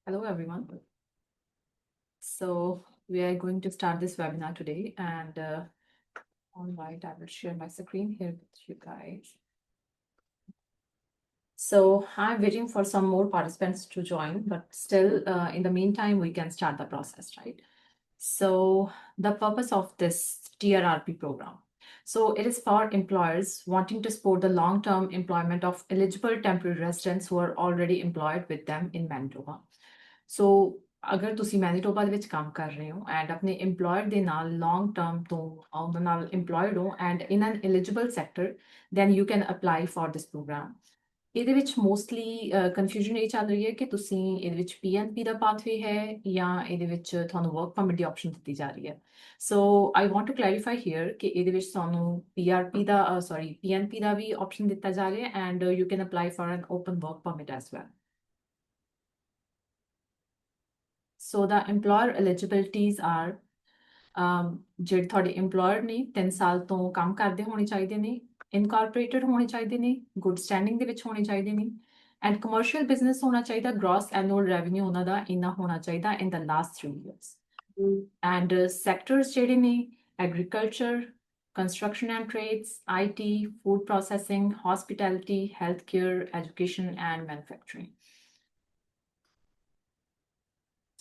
Hello, everyone. So we are going to start this webinar today, and all right, I will share my screen here with you guys. So I'm waiting for some more participants to join, but still, in the meantime, we can start the process, right? So the purpose of this TRRP program. So it is for employers wanting to support the long-term employment of eligible temporary residents who are already employed with them in Manitoba. ਸੋ ਅਗਰ ਤੁਸੀਂ Manitoba ਦੇ ਵਿੱਚ ਕੰਮ ਕਰ ਰਹੇ ਹੋ and ਆਪਣੇ employer ਦੇ ਨਾਲ ਲੌਂਗ ਟਰਮ ਤੋਂ ਉਹਨਾਂ ਨਾਲ ਇੰਪਲੋਇਡ ਹੋ and in an eligible sector then you can apply for this program ਇਹਦੇ ਵਿੱਚ ਮੋਸਟਲੀ ਕਨਫਿਊਜ਼ਨ ਇਹ ਚੱਲ ਰਹੀ ਹੈ ਕਿ ਤੁਸੀਂ ਇਹਦੇ ਵਿੱਚ ਪੀਐਨਪੀ ਦਾ ਪਾਥਵੇ ਹੈ ਜਾਂ ਇਹਦੇ ਵਿੱਚ ਤੁਹਾਨੂੰ ਵਰਕ ਪਰਮਿਟ ਦੀ ਆਪਸ਼ਨ ਦਿੱਤੀ ਜਾ ਰਹੀ ਹੈ so I want to clarify here ਕਿ ਇਹਦੇ ਵਿੱਚ ਤੁਹਾਨੂੰ ਪੀਆਰਪੀ ਦਾ ਪੀਐਨਪੀ ਦਾ ਵੀ ਆਪਸ਼ਨ ਦਿੱਤਾ ਜਾ ਰਿਹਾ ਹੈ and you can apply for N open work permit as well So the employer eligibilities are ਜਿਹੜੇ ਤੁਹਾਡੇ employer ਨੇ 3 ਸਾਲ ਤੋਂ ਕੰਮ ਕਰਦੇ ਹੋਣੇ ਚਾਹੀਦੇ ਨੇ incorporated ਹੋਣੇ ਚਾਹੀਦੇ ਨੇ good standing ਦੇ ਵਿੱਚ ਹੋਣੇ ਚਾਹੀਦੇ ਨੇ and commercial business ਹੋਣਾ ਚਾਹੀਦਾ gross annual revenue ਉਹਨਾਂ ਦਾ ਇੰਨਾ ਹੋਣਾ ਚਾਹੀਦਾ in the last 3 years and sectors ਜਿਹੜੇ ਨੇ agriculture construction and trades IT food processing hospitality healthcare education and manufacturing.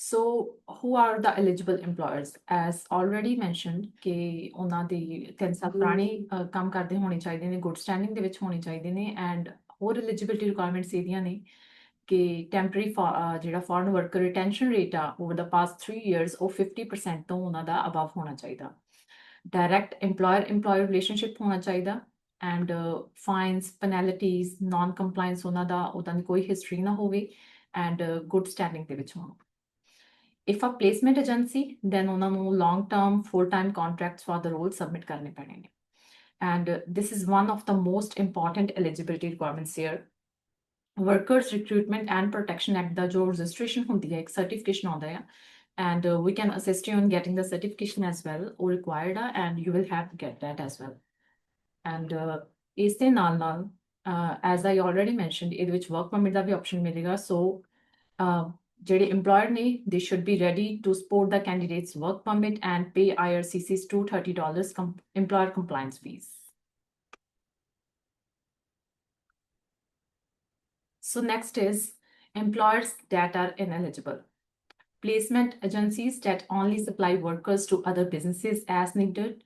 So, who are the eligible employers? As already mentioned, ਕਿ ਉਹਨਾਂ ਦੀ 3 ਸਾਲ ਪੁਰਾਣੇ ਕੰਮ ਕਰਦੇ ਹੋਣੇ ਚਾਹੀਦੇ ਨੇ ਗੁੱਡ ਸਟੈਂਡਿੰਗ ਦੇ ਵਿੱਚ ਹੋਣੇ ਚਾਹੀਦੇ ਨੇ ਐਂਡ ਹੋਰ ਐਲੀਜੀਬਿਲਿਟੀ ਰਿਕੁਆਇਰਮੈਂਟਸ ਇਹਦੀਆਂ ਨੇ ਕਿ ਟੈਂਪਰੇਰੀ ਜਿਹੜਾ ਫੋਰਨ ਵਰਕਰ ਰਿਟੈਂਸ਼ਨ ਰੇਟ ਆ ਓਵਰ ਦਾ ਪਾਸਟ 3 ਇਅਰਸ ਉਹ 50% ਤੋਂ ਉਹਨਾਂ ਦਾ ਅਬਵ ਹੋਣਾ ਚਾਹੀਦਾ ਡਾਇਰੈਕਟ employer ਰਿਲੇਸ਼ਨਸ਼ਿਪ ਹੋਣਾ ਚਾਹੀਦਾ and fines penalties non compliance ਉਹਨਾਂ ਦਾ ਉਹਦਾ ਦੀ ਕੋਈ ਹਿਸਟਰੀ ਨਾ ਹੋਵੇ ਐਂਡ ਗੁੱਡ ਸਟੈਂਡਿੰਗ ਦੇ ਵਿੱਚ ਹੋਣਾ If a placement agency, then ਉਹਨਾਂ ਨੂੰ long term full time contracts for the role submit ਕਰਨੇ ਪੈਣੇ ਨੇ and this is one of the most important eligibility requirements here. Workers Recruitment and Protection Act ਦਾ ਜੋ registration ਹੁੰਦੀ ਹੈ ਇੱਕ certification ਆਉਂਦਾ ਹੈ and we can assist you in getting the certification as well or required and you will have to get that as well and ਇਸ ਦੇ ਨਾਲ as I already mentioned ਇਹਦੇ ਵਿੱਚ work permit ਦਾ ਵੀ option ਮਿਲੇਗਾ so ਜਿਹੜੇ employer ਨੇ they should be ready to support the candidate's work permit and pay IRCC's $230 employer compliance fees. So next is employers that are ineligible. Placement agencies that only supply workers to other businesses as needed.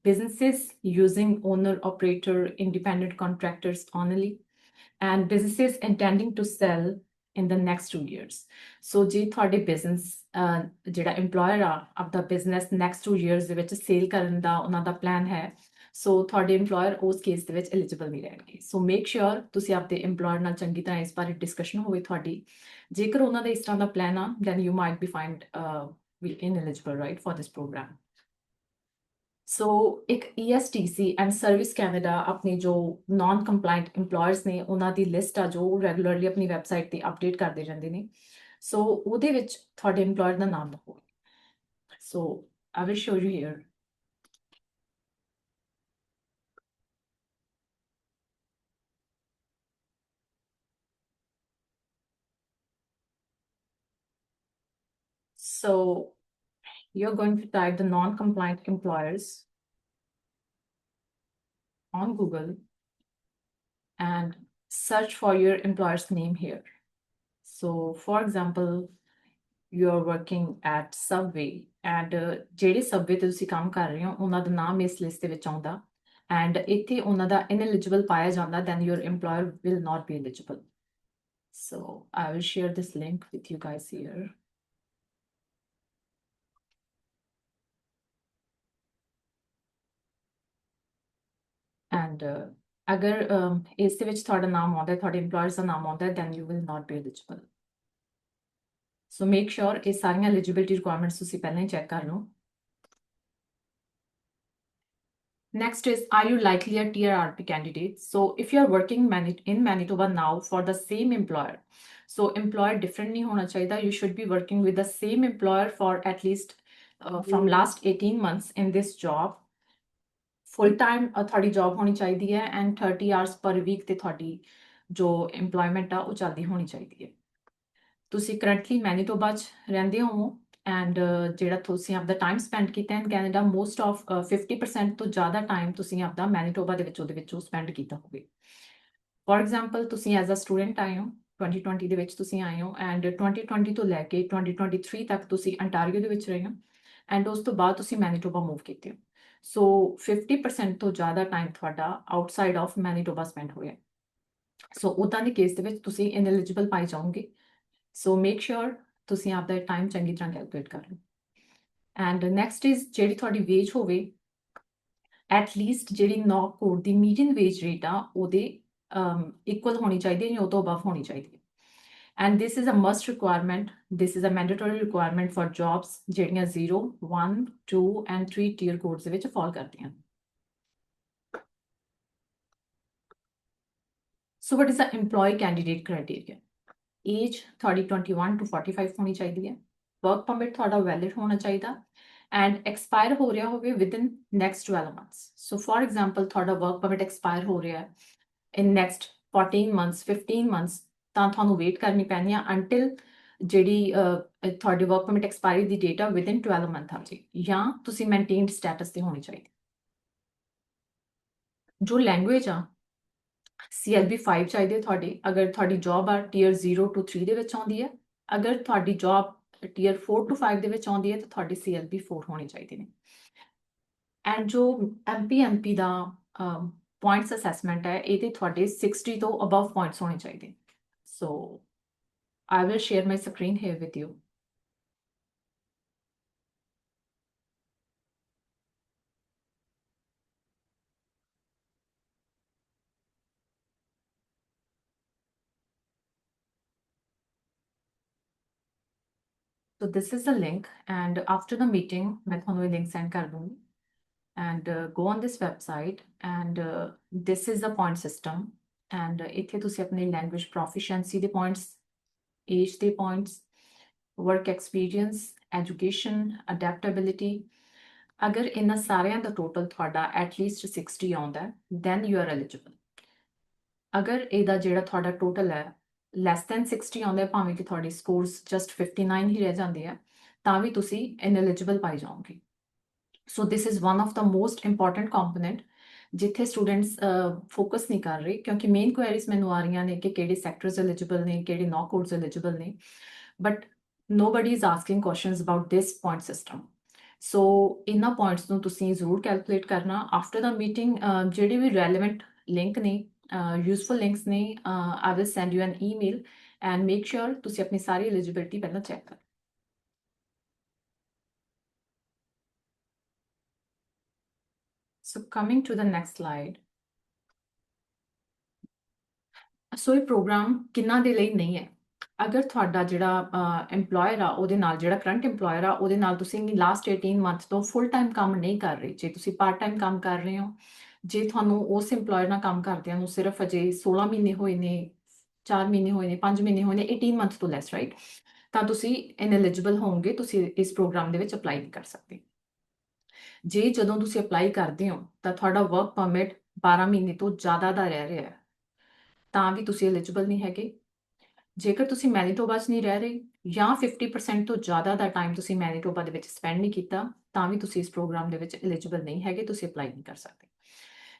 Businesses using owner-operator independent contractors only. And businesses intending to sell in the next 2 years. So ਜੇ ਤੁਹਾਡੇ business ਜਿਹੜਾ employer ਆ ਆਪਦਾ business next 2 years ਦੇ ਵਿੱਚ sale ਕਰਨ ਦਾ ਉਹਨਾਂ ਦਾ plan ਹੈ ਸੋ ਤੁਹਾਡੇ employer ਉਸ ਕੇਸ ਦੇ ਵਿੱਚ ਐਲੀਜੀਬਲ ਨਹੀਂ ਰਹਿਣਗੇ ਸੋ ਮੇਕ ਸ਼ੋਰ ਤੁਸੀਂ ਆਪਦੇ employer ਨਾਲ ਚੰਗੀ ਤਰ੍ਹਾਂ ਇਸ ਬਾਰੇ ਡਿਸਕਸ਼ਨ ਹੋਵੇ ਤੁਹਾਡੀ ਜੇਕਰ ਉਹਨਾਂ ਦਾ ਇਸ ਤਰ੍ਹਾਂ ਦਾ ਪਲਾਨ ਆ then you might be find ineligible right for this program. ਸੋ ਇੱਕ ESTC ਐਂਡ ਸਰਵਿਸ ਕੈਨੇਡਾ ਆਪਣੇ ਜੋ ਨਾਨ ਕੰਪਲਾਇੰਟ EMPLOYERS ਨੇ ਉਹਨਾਂ ਦੀ ਲਿਸਟ ਆ ਜੋ ਰੈਗੂਲਰਲੀ ਆਪਣੀ ਵੈਬਸਾਈਟ ਤੇ ਅਪਡੇਟ ਕਰਦੇ ਰਹਿੰਦੇ ਨੇ ਸੋ ਉਹਦੇ ਵਿੱਚ ਤੁਹਾਡੇ EMPLOYER ਦਾ ਨਾਮ ਹੋਵੇ ਸੋ I will show you here. So you're going to type the non-compliant employers on Google and search for your employer's name here. So for example, you're working at Subway and ਜਿਹੜੇ Subway ਤੇ ਤੁਸੀਂ ਕੰਮ ਕਰ ਰਹੇ ਹੋ ਉਹਨਾਂ ਦਾ ਨਾਮ ਇਸ ਲਿਸਟ ਦੇ ਵਿੱਚ ਆਉਂਦਾ and ਇੱਥੇ ਉਹਨਾਂ ਦਾ ineligible ਪਾਇਆ ਜਾਂਦਾ then your employer will not be eligible. So I will share this link with you guys here. And ਅਗਰ ਇਸ ਦੇ ਵਿੱਚ ਤੁਹਾਡਾ ਨਾਮ ਆਉਂਦਾ ਤੁਹਾਡੇ employers ਦਾ ਨਾਮ ਆਉਂਦਾ then you will not be eligible. So make sure ਇਹ ਸਾਰੀਆਂ eligibility requirements ਤੁਸੀਂ ਪਹਿਲਾਂ ਹੀ ਚੈੱਕ ਕਰ ਲਓ. Next is, are you likely a TRRP candidate? So if you are working in Manitoba now for the same employer, so employer different nahi hona chahiye. You should be working with the same employer for at least from last 18 months in this job. Full-time ਤੁਹਾਡੀ job ਹੋਣੀ ਚਾਹੀਦੀ ਹੈ and 30 hours per week ਤੇ ਤੁਹਾਡੀ ਜੋ employment ਆ ਉਹ ਚੱਲਦੀ ਹੋਣੀ ਚਾਹੀਦੀ ਹੈ. ਤੁਸੀਂ ਕਰੰਟਲੀ ਮੈਨੀਟੋਬਾ 'ਚ ਰਹਿੰਦੇ ਹੋ ਐਂਡ ਜਿਹੜਾ ਤੁਸੀਂ ਆਪਦਾ ਟਾਈਮ ਸਪੈਂਡ ਕੀਤਾ ਇਨ ਕੈਨੇਡਾ ਮੋਸਟ ਆਫ 50% ਤੋਂ ਜ਼ਿਆਦਾ ਟਾਈਮ ਤੁਸੀਂ ਆਪਦਾ ਮੈਨੀਟੋਬਾ ਦੇ ਵਿੱਚ ਉਹਦੇ ਵਿੱਚੋਂ ਸਪੈਂਡ ਕੀਤਾ ਹੋਵੇ। ਫੋਰ ਐਗਜ਼ਾਮਪਲ ਤੁਸੀਂ ਐਜ਼ ਅ ਸਟੂਡੈਂਟ ਆਏ ਹੋ 2020 ਦੇ ਵਿੱਚ ਤੁਸੀਂ ਆਏ ਹੋ ਐਂਡ 2020 ਤੋਂ ਲੈ ਕੇ 2023 ਤੱਕ ਤੁਸੀਂ ਅੰਟਾਰੀਓ ਦੇ ਵਿੱਚ ਰਹੇ ਹੋ ਐਂਡ ਉਸ ਤੋਂ ਬਾਅਦ ਤੁਸੀਂ ਮੈਨੀਟੋਬਾ ਮੂਵ ਕੀਤੇ ਹੋ। ਸੋ 50% ਤੋਂ ਜ਼ਿਆਦਾ ਟਾਈਮ ਤੁਹਾਡਾ ਆਊਟਸਾਈਡ ਆਫ ਮੈਨੀਟੋਬਾ ਸਪੈਂਡ ਹੋਇਆ। ਸੋ ਉੱਦਾਂ ਦੇ ਕੇਸ ਦੇ ਵਿੱਚ ਤੁਸੀਂ ਇਨਐਲੀਜੀਬਲ ਪਾਏ ਜਾਓਗੇ। ਸੋ ਮੇਕ ਸ਼ੋਰ ਤੁਸੀਂ ਆਪਦਾ ਟਾਈਮ ਚੰਗੀ ਤਰ੍ਹਾਂ ਕੈਲਕੂਲੇਟ ਕਰ ਲਓ। ਐਂਡ ਨੈਕਸਟ ਇਜ਼ ਜਿਹੜੀ ਤੁਹਾਡੀ ਵੇਜ ਹੋਵੇ ਐਟ ਲੀਸਟ ਜਿਹੜੀ ਨੌਰਥ ਕੋਡ ਦੀ ਮੀਡੀਅਨ ਵੇਜ ਰੇਟ ਆ ਉਹਦੇ ਇਕੁਅਲ ਹੋਣੀ ਚਾਹੀਦੀ ਹੈ ਜਾਂ ਉਹ ਤੋਂ ਅਬਵ ਹੋਣੀ ਚਾਹੀਦੀ ਹੈ। And this is a must requirement, this is a mandatory requirement for jobs ਜਿਹੜੀਆਂ 0, 1, 2 ਐਂਡ 3 ਟੀਅਰ ਕੋਡਸ ਦੇ ਵਿੱਚ ਫਾਲ ਕਰਦੀਆਂ। So what is a EMPLOYEE candidate criteria? Age ਤੁਹਾਡੀ 21 to 45 ਹੋਣੀ ਚਾਹੀਦੀ ਹੈ। ਵਰਕ ਪਰਮਿਟ ਤੁਹਾਡਾ ਵੈਲਿਡ ਹੋਣਾ ਚਾਹੀਦਾ ਐਂਡ ਐਕਸਪਾਇਰ ਹੋ ਰਿਹਾ ਹੋਵੇ within next 12 months. So for example ਤੁਹਾਡਾ ਵਰਕ ਪਰਮਿਟ ਐਕਸਪਾਇਰ ਹੋ ਰਿਹਾ ਹੈ ਇਨ ਨੈਕਸਟ 14 ਮੰਥਸ 15 ਮੰਥਸ ਤਾਂ ਤੁਹਾਨੂੰ ਵੇਟ ਕਰਨੀ ਪੈਣੀ ਆ ਅੰਟਿਲ ਜਿਹੜੀ ਤੁਹਾਡੀ ਵਰਕ ਪਰਮਿਟ ਐਕਸਪਾਇਰੀ ਦੀ ਡੇਟ ਆ ਵਿਦਿਨ 12 ਮੰਥ ਆ ਜੀ ਜਾਂ ਤੁਸੀਂ ਮੇਨਟੇਨਡ ਸਟੇਟਸ ਤੇ ਹੋਣੀ ਚਾਹੀਦੀ। ਜੋ ਲੈਂਗੁਏਜ ਆ CLB 5 ਚਾਹੀਦੀ ਤੁਹਾਡੀ ਅਗਰ ਤੁਹਾਡੀ ਜੌਬ ਆ ਟੀਅਰ 0 to 3 ਦੇ ਵਿੱਚ ਆਉਂਦੀ ਹੈ। ਅਗਰ ਤੁਹਾਡੀ ਜੌਬ ਟੀਅਰ 4 to 5 ਦੇ ਵਿੱਚ ਆਉਂਦੀ ਹੈ ਤਾਂ ਤੁਹਾਡੀ CLB 4 ਹੋਣੀ ਚਾਹੀਦੀ ਨੇ। ਐਂਡ ਜੋ MPNP ਦਾ ਪੁਆਇੰਟਸ ਅਸੈਸਮੈਂਟ ਹੈ ਇਹਦੇ ਤੁਹਾਡੇ 60 ਤੋਂ ਅਬਵ ਪੁਆਇੰਟਸ ਹੋਣੇ ਚਾਹੀਦੇ। ਸੋ I will share my screen here with you. So this is the link and after the meeting मैं ਤੁਹਾਨੂੰ ਇਹ link send ਕਰ ਦੂੰਗੀ and go on this website and this is the point system and ਇੱਥੇ ਤੁਸੀਂ ਆਪਣੀ language proficiency ਦੇ points, age ਦੇ points, work experience, education, adaptability ਅਗਰ ਇਹਨਾਂ ਸਾਰਿਆਂ ਦਾ total ਤੁਹਾਡਾ at least 60 ਆਉਂਦਾ then you are eligible। ਅਗਰ ਇਹਦਾ ਜਿਹੜਾ ਤੁਹਾਡਾ total ਹੈ less than 60 ਆਉਂਦਾ ਭਾਵੇਂ ਕਿ ਤੁਹਾਡੀ scores just 59 ਹੀ ਰਹਿ ਜਾਂਦੇ ਆ ਤਾਂ ਵੀ ਤੁਸੀਂ ineligible ਪਾਈ ਜਾਓਗੇ। So this is one of the most important component ਜਿੱਥੇ ਸਟੂਡੈਂਟਸ ਫੋਕਸ ਨਹੀਂ ਕਰ ਰਹੇ ਕਿਉਂਕਿ ਮੇਨ ਕੁਐਰੀਜ਼ ਮੈਨੂੰ ਆ ਰਹੀਆਂ ਨੇ ਕਿ ਕਿਹੜੇ ਸੈਕਟਰਸ ਐਲੀਜੀਬਲ ਨੇ ਕਿਹੜੇ ਨੌ ਕੋਡਸ ਐਲੀਜੀਬਲ ਨੇ but nobody is asking questions about this point system. So ਇਹਨਾਂ ਪੁਆਇੰਟਸ ਨੂੰ ਤੁਸੀਂ ਜ਼ਰੂਰ ਕੈਲਕੂਲੇਟ ਕਰਨਾ ਆਫਟਰ ਦਾ ਮੀਟਿੰਗ। ਜਿਹੜੇ ਵੀ ਰੈਲੇਵੈਂਟ ਲਿੰਕ ਨੇ ਯੂਜ਼ਫੁਲ ਲਿੰਕਸ ਨੇ I will send U N email and make sure ਤੁਸੀਂ ਆਪਣੀ ਸਾਰੀ ਐਲੀਜੀਬਿਲਿਟੀ ਪਹਿਲਾਂ ਚੈੱਕ ਕਰੋ। So coming to the next slide. ਸੋ ਇਹ ਪ੍ਰੋਗਰਾਮ ਕਿੰਨਾ ਦੇ ਲਈ ਨਹੀਂ ਹੈ। ਅਗਰ ਤੁਹਾਡਾ ਜਿਹੜਾ EMPLOYER ਆ ਉਹਦੇ ਨਾਲ ਜਿਹੜਾ ਕਰੰਟ EMPLOYER ਆ ਉਹਦੇ ਨਾਲ ਤੁਸੀਂ ਲਾਸਟ 18 ਮੰਥ ਤੋਂ ਫੁੱਲ ਟਾਈਮ ਕੰਮ ਨਹੀਂ ਕਰ ਰਹੇ, ਜੇ ਤੁਸੀਂ ਪਾਰਟ ਟਾਈਮ ਕੰਮ ਕਰ ਰਹੇ ਹੋ, ਜੇ ਤੁਹਾਨੂੰ ਉਸ EMPLOYER ਨਾਲ ਕੰਮ ਕਰਦਿਆਂ ਨੂੰ ਸਿਰਫ ਅਜੇ 16 ਮਹੀਨੇ ਹੋਏ ਨੇ, 4 ਮਹੀਨੇ ਹੋਏ ਨੇ, 5 ਮਹੀਨੇ ਹੋਏ ਨੇ, 18 ਮੰਥ ਤੋਂ ਲੈਸ ਰਾਈਟ, ਤਾਂ ਤੁਸੀਂ ਇਨਐਲੀਜੀਬਲ ਹੋਵੋਗੇ, ਤੁਸੀਂ ਇਸ ਪ੍ਰੋਗਰਾਮ ਦੇ ਵਿੱਚ ਅਪਲਾਈ ਨਹੀਂ ਕਰ ਸਕਦੇ। ਜੇ ਜਦੋਂ ਤੁਸੀਂ ਅਪਲਾਈ ਕਰਦੇ ਹੋ ਤਾਂ ਤੁਹਾਡਾ ਵਰਕ ਪਰਮਿਟ 12 ਮਹੀਨੇ ਤੋਂ ਜ਼ਿਆਦਾ ਦਾ ਰਹਿ ਰਿਹਾ ਹੈ ਤਾਂ ਵੀ ਤੁਸੀਂ ਐਲੀਜੀਬਲ ਨਹੀਂ ਹੈਗੇ। ਜੇਕਰ ਤੁਸੀਂ ਮੈਨੀਟੋਬਾ 'ਚ ਨਹੀਂ ਰਹਿ ਰਹੇ ਜਾਂ 50% ਤੋਂ ਜ਼ਿਆਦਾ ਦਾ ਟਾਈਮ ਤੁਸੀਂ ਮੈਨੀਟੋਬਾ ਦੇ ਵਿੱਚ ਸਪੈਂਡ ਨਹੀਂ ਕੀਤਾ ਤਾਂ ਵੀ ਤੁਸੀਂ ਇਸ ਪ੍ਰੋਗਰਾਮ ਦੇ ਵਿੱਚ ਐਲੀਜੀਬਲ ਨਹੀਂ ਹੈਗੇ, ਤੁਸੀਂ ਅਪਲਾਈ ਨਹੀਂ ਕਰ ਸਕਦੇ।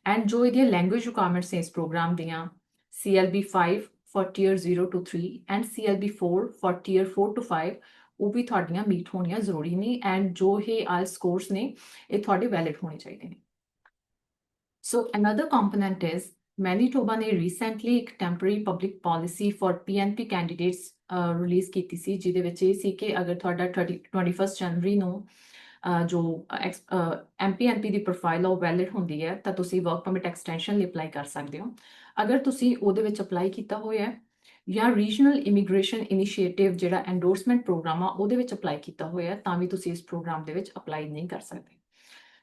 ਐਂਡ ਜੋ ਇਹਦੀਆਂ ਲੈਂਗੁਏਜ ਰਿਕੁਆਇਰਮੈਂਟਸ ਨੇ ਇਸ ਪ੍ਰੋਗਰਾਮ ਦੀਆਂ CLB 5 for tier 0 to 3 and CLB 4 for tier 4 to 5 ਉਹ ਵੀ ਤੁਹਾਡੀਆਂ ਮੀਟ ਹੋਣੀਆਂ ਜ਼ਰੂਰੀ ਨੇ ਐਂਡ ਜੋ ਇਹ IELTS ਸਕੋਰਸ ਨੇ ਇਹ ਤੁਹਾਡੇ ਵੈਲਿਡ ਹੋਣੇ ਚਾਹੀਦੇ ਨੇ। ਸੋ ਅਨਦਰ ਕੰਪੋਨੈਂਟ ਇਜ਼ ਮੈਨੀਟੋਬਾ ਨੇ ਰੀਸੈਂਟਲੀ ਇੱਕ temporary public policy for PNP candidates release ਕੀਤੀ ਸੀ ਜਿਹਦੇ ਵਿੱਚ ਇਹ ਸੀ ਕਿ ਅਗਰ ਤੁਹਾਡਾ 21 ਜਨਵਰੀ ਨੂੰ ਜੋ MPNP ਦੀ ਪ੍ਰੋਫਾਈਲ ਉਹ ਵੈਲਿਡ ਹੁੰਦੀ ਹੈ ਤਾਂ ਤੁਸੀਂ ਵਰਕ ਪਰਮਿਟ ਐਕਸਟੈਂਸ਼ਨ ਲਈ ਅਪਲਾਈ ਕਰ ਸਕਦੇ ਹੋ। ਅਗਰ ਤੁਸੀਂ ਉਹਦੇ ਵਿੱਚ ਅਪਲਾਈ ਕੀਤਾ ਹੋਇਆ ਜਾਂ ਰੀਜਨਲ ਇਮੀਗ੍ਰੇਸ਼ਨ ਇਨੀਸ਼ੀਏਟਿਵ ਜਿਹੜਾ ਐਂਡੋਰਸਮੈਂਟ ਪ੍ਰੋਗਰਾਮ ਆ ਉਹਦੇ ਵਿੱਚ ਅਪਲਾਈ ਕੀਤਾ ਹੋਇਆ ਤਾਂ ਵੀ ਤੁਸੀਂ ਇਸ ਪ੍ਰੋਗਰਾਮ ਦੇ ਵਿੱਚ ਅਪਲਾਈ ਨਹੀਂ ਕਰ ਸਕਦੇ।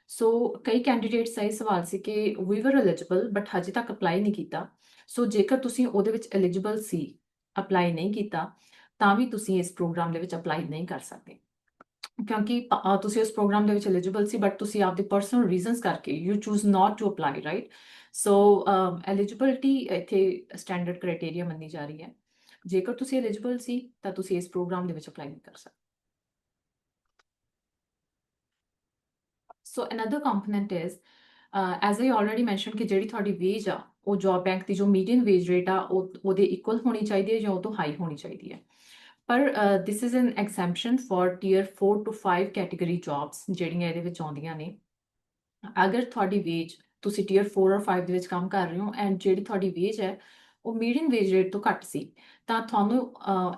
ਸੋ ਕਈ ਕੈਂਡੀਡੇਟਸ ਦਾ ਇਹ ਸਵਾਲ ਸੀ ਕਿ ਵੀ ਵਰ ਐਲੀਜੀਬਲ ਬਟ ਹਜੇ ਤੱਕ ਅਪਲਾਈ ਨਹੀਂ ਕੀਤਾ। ਸੋ ਜੇਕਰ ਤੁਸੀਂ ਉਹਦੇ ਵਿੱਚ ਐਲੀਜੀਬਲ ਸੀ, ਅਪਲਾਈ ਨਹੀਂ ਕੀਤਾ ਤਾਂ ਵੀ ਤੁਸੀਂ ਇਸ ਪ੍ਰੋਗਰਾਮ ਦੇ ਵਿੱਚ ਅਪਲਾਈ ਨਹੀਂ ਕਰ ਸਕਦੇ ਕਿਉਂਕਿ ਤੁਸੀਂ ਉਸ ਪ੍ਰੋਗਰਾਮ ਦੇ ਵਿੱਚ ਐਲੀਜੀਬਲ ਸੀ ਬਟ ਤੁਸੀਂ ਆਪਦੇ ਪਰਸਨਲ ਰੀਜ਼ਨਸ ਕਰਕੇ you choose not to apply right. So eligibility ਇੱਥੇ ਸਟੈਂਡਰਡ ਕ੍ਰਾਈਟੇਰੀਆ ਮੰਨੀ ਜਾ ਰਹੀ ਹੈ ਜੇਕਰ ਤੁਸੀਂ ਐਲੀਜੀਬਲ ਸੀ ਤਾਂ ਤੁਸੀਂ ਇਸ ਪ੍ਰੋਗਰਾਮ ਦੇ ਵਿੱਚ ਅਪਲਾਈ ਨਹੀਂ ਕਰ ਸਕਦੇ। So another component is, as I already mentioned, ਕਿ ਜਿਹੜੀ ਤੁਹਾਡੀ ਵੇਜ ਆ ਉਹ ਜੌਬ ਬੈਂਕ ਦੀ ਜੋ ਮੀਡੀਅਨ ਵੇਜ ਰੇਟ ਆ ਉਹਦੇ ਇਕੁਅਲ ਹੋਣੀ ਚਾਹੀਦੀ ਹੈ ਜਾਂ ਉਹ ਤੋਂ ਹਾਈ ਹੋਣੀ ਚਾਹੀਦੀ ਹੈ। ਪਰ this is an exemption for tier 4 to 5 category jobs ਜਿਹੜੀਆਂ ਇਹਦੇ ਵਿੱਚ ਆਉਂਦੀਆਂ ਨੇ। ਅਗਰ ਤੁਹਾਡੀ ਵੇਜ ਤੁਸੀਂ ਟੀਅਰ 4 ਔਰ 5 ਦੇ ਵਿੱਚ ਕੰਮ ਕਰ ਰਹੇ ਹੋ ਐਂਡ ਜਿਹੜੀ ਤੁਹਾਡੀ ਵੇਜ ਹੈ ਉਹ ਮੀਡੀਅਨ ਵੇਜ ਰੇਟ ਤੋਂ ਘੱਟ ਸੀ ਤਾਂ ਤੁਹਾਨੂੰ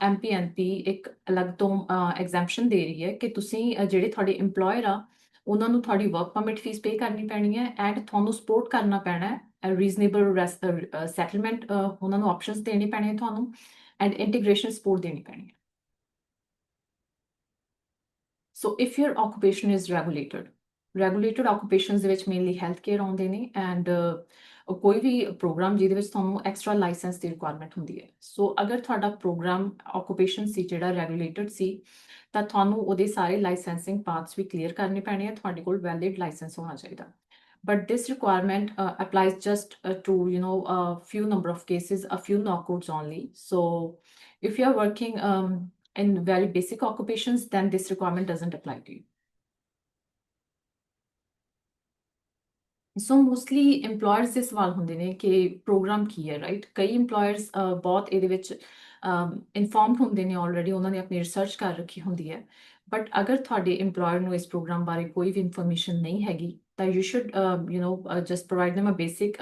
MPNP ਇੱਕ ਅਲੱਗ ਤੋਂ ਐਗਜ਼ੈਂਪਸ਼ਨ ਦੇ ਰਹੀ ਹੈ ਕਿ ਤੁਸੀਂ ਜਿਹੜੇ ਤੁਹਾਡੇ EMPLOYER ਆ ਉਹਨਾਂ ਨੂੰ ਤੁਹਾਡੀ ਵਰਕ ਪਰਮਿਟ ਫੀਸ ਪੇ ਕਰਨੀ ਪੈਣੀ ਹੈ ਐਂਡ ਤੁਹਾਨੂੰ ਸਪੋਰਟ ਕਰਨਾ ਪੈਣਾ ਹੈ ਰੀਜ਼ਨੇਬਲ ਸੈਟਲਮੈਂਟ ਉਹਨਾਂ ਨੂੰ ਆਪਸ਼ਨਸ ਦੇਣੇ ਪੈਣੇ ਤੁਹਾਨੂੰ ਐਂਡ ਇੰਟੀਗ੍ਰੇਸ਼ਨ ਸਪੋਰਟ ਦੇਣੀ ਪੈਣੀ ਹੈ। So if your occupation is regulated occupations ਦੇ ਵਿੱਚ ਮੇਨਲੀ ਹੈਲਥ ਕੇਅਰ ਆਉਂਦੇ ਨੇ ਐਂਡ ਕੋਈ ਵੀ ਪ੍ਰੋਗਰਾਮ ਜਿਹਦੇ ਵਿੱਚ ਤੁਹਾਨੂੰ ਐਕਸਟਰਾ ਲਾਇਸੈਂਸ ਦੀ ਰਿਕੁਆਇਰਮੈਂਟ ਹੁੰਦੀ ਹੈ। ਸੋ ਅਗਰ ਤੁਹਾਡਾ ਪ੍ਰੋਗਰਾਮ ਆਕੂਪੇਸ਼ਨ ਸੀ ਜਿਹੜਾ ਰੈਗੂਲੇਟਡ ਸੀ ਤਾਂ ਤੁਹਾਨੂੰ ਉਹਦੇ ਸਾਰੇ ਲਾਇਸੈਂਸਿੰਗ ਪਾਥਸ ਵੀ ਕਲੀਅਰ ਕਰਨੇ ਪੈਣੇ ਆ, ਤੁਹਾਡੇ ਕੋਲ ਵੈਲਿਡ ਲਾਇਸੈਂਸ ਹੋਣਾ ਚਾਹੀਦਾ। But this requirement applies just to a few number of cases, a few knockouts only. So if you are working in very basic occupations, then this requirement doesn't apply to you. So mostly EMPLOYERS ਦੇ ਸਵਾਲ ਹੁੰਦੇ ਨੇ ਕਿ programme ਕੀ ਹੈ, right. ਕਈ EMPLOYERS ਬਹੁਤ ਇਹਦੇ ਵਿੱਚ ਇਨਫੋਰਮਡ ਹੁੰਦੇ ਨੇ ਆਲਰੇਡੀ, ਉਹਨਾਂ ਨੇ ਆਪਣੀ ਰਿਸਰਚ ਕਰ ਰੱਖੀ ਹੁੰਦੀ ਹੈ। ਬਟ ਅਗਰ ਤੁਹਾਡੇ EMPLOYER ਨੂੰ ਇਸ ਪ੍ਰੋਗਰਾਮ ਬਾਰੇ ਕੋਈ ਵੀ ਇਨਫੋਰਮੇਸ਼ਨ ਨਹੀਂ ਹੈਗੀ ਤਾਂ you should just provide them a basic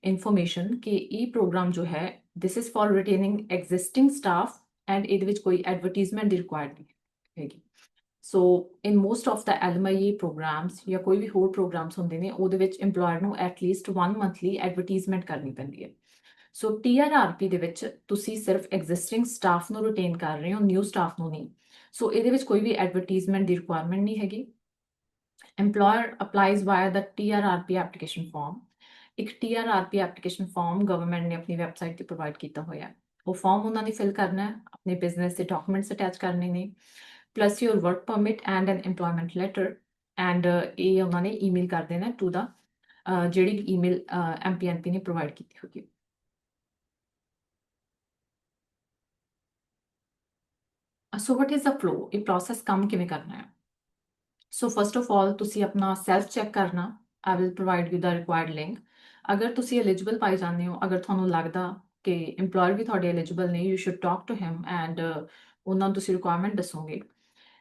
information ਕਿ ਇਹ ਪ੍ਰੋਗਰਾਮ ਜੋ ਹੈ this is for retaining existing staff and ਇਹਦੇ ਵਿੱਚ ਕੋਈ ਐਡਵਰਟੀਜ਼ਮੈਂਟ ਦੀ ਰਿਕੁਆਇਰਡ ਨਹੀਂ ਹੈਗੀ। So in most of the LMIA programs ਜਾਂ ਕੋਈ ਵੀ ਹੋਰ ਪ੍ਰੋਗਰਾਮਸ ਹੁੰਦੇ ਨੇ ਉਹਦੇ ਵਿੱਚ EMPLOYER ਨੂੰ ਐਟਲੀਸਟ 1 ਮੰਥਲੀ ਐਡਵਰਟੀਜ਼ਮੈਂਟ ਕਰਨੀ ਪੈਂਦੀ ਹੈ। ਸੋ TRRP ਦੇ ਵਿੱਚ ਤੁਸੀਂ ਸਿਰਫ ਐਗਜ਼ਿਸਟਿੰਗ ਸਟਾਫ ਨੂੰ ਰਿਟੇਨ ਕਰ ਰਹੇ ਹੋ, ਨਿਊ ਸਟਾਫ ਨੂੰ ਨਹੀਂ। ਸੋ ਇਹਦੇ ਵਿੱਚ ਕੋਈ ਵੀ ਐਡਵਰਟੀਜ਼ਮੈਂਟ ਦੀ ਰਿਕੁਆਇਰਮੈਂਟ ਨਹੀਂ ਹੈਗੀ। EMPLOYER applies via the TRRP application form। ਇੱਕ TRRP ਐਪਲੀਕੇਸ਼ਨ ਫਾਰਮ ਗਵਰਨਮੈਂਟ ਨੇ ਆਪਣੀ ਵੈਬਸਾਈਟ ਤੇ ਪ੍ਰੋਵਾਈਡ ਕੀਤਾ ਹੋਇਆ। ਉਹ ਫਾਰਮ ਉਹਨਾਂ ਨੇ ਫਿਲ ਕਰਨਾ ਹੈ, ਆਪਣੇ ਬਿਜ਼ਨਸ ਦੇ ਡਾਕੂਮੈਂਟਸ ਅਟੈਚ ਕਰਨੇ ਨੇ, plus your work permit and an employment letter, and ਇਹ ਉਹਨਾਂ ਨੇ ਈਮੇਲ ਕਰ ਦੇਣਾ ਟੂ ਦਾ ਜਿਹੜੀ ਈਮੇਲ MPNP ਨੇ ਪ੍ਰੋਵਾਈਡ ਕੀਤੀ ਹੋਗੀ। ਸੋ ਵਟ ਇਜ਼ ਦਾ ਫਲੋ, ਇਹ ਪ੍ਰੋਸੈਸ ਕੰਮ ਕਿਵੇਂ ਕਰਨਾ ਹੈ। ਸੋ ਫਸਟ ਆਫ ਆਲ ਤੁਸੀਂ ਆਪਣਾ ਸੈਲਫ ਚੈੱਕ ਕਰਨਾ। I will provide you the required link. ਅਗਰ ਤੁਸੀਂ ਐਲੀਜੀਬਲ ਪਾਈ ਜਾਂਦੇ ਹੋ, ਅਗਰ ਤੁਹਾਨੂੰ ਲੱਗਦਾ ਕਿ EMPLOYER ਵੀ ਤੁਹਾਡੇ ਐਲੀਜੀਬਲ ਨੇ, you should talk to him and ਉਹਨਾਂ ਨੂੰ ਤੁਸੀਂ ਰਿਕੁਆਇਰਮੈਂਟ ਦੱਸੋਗੇ।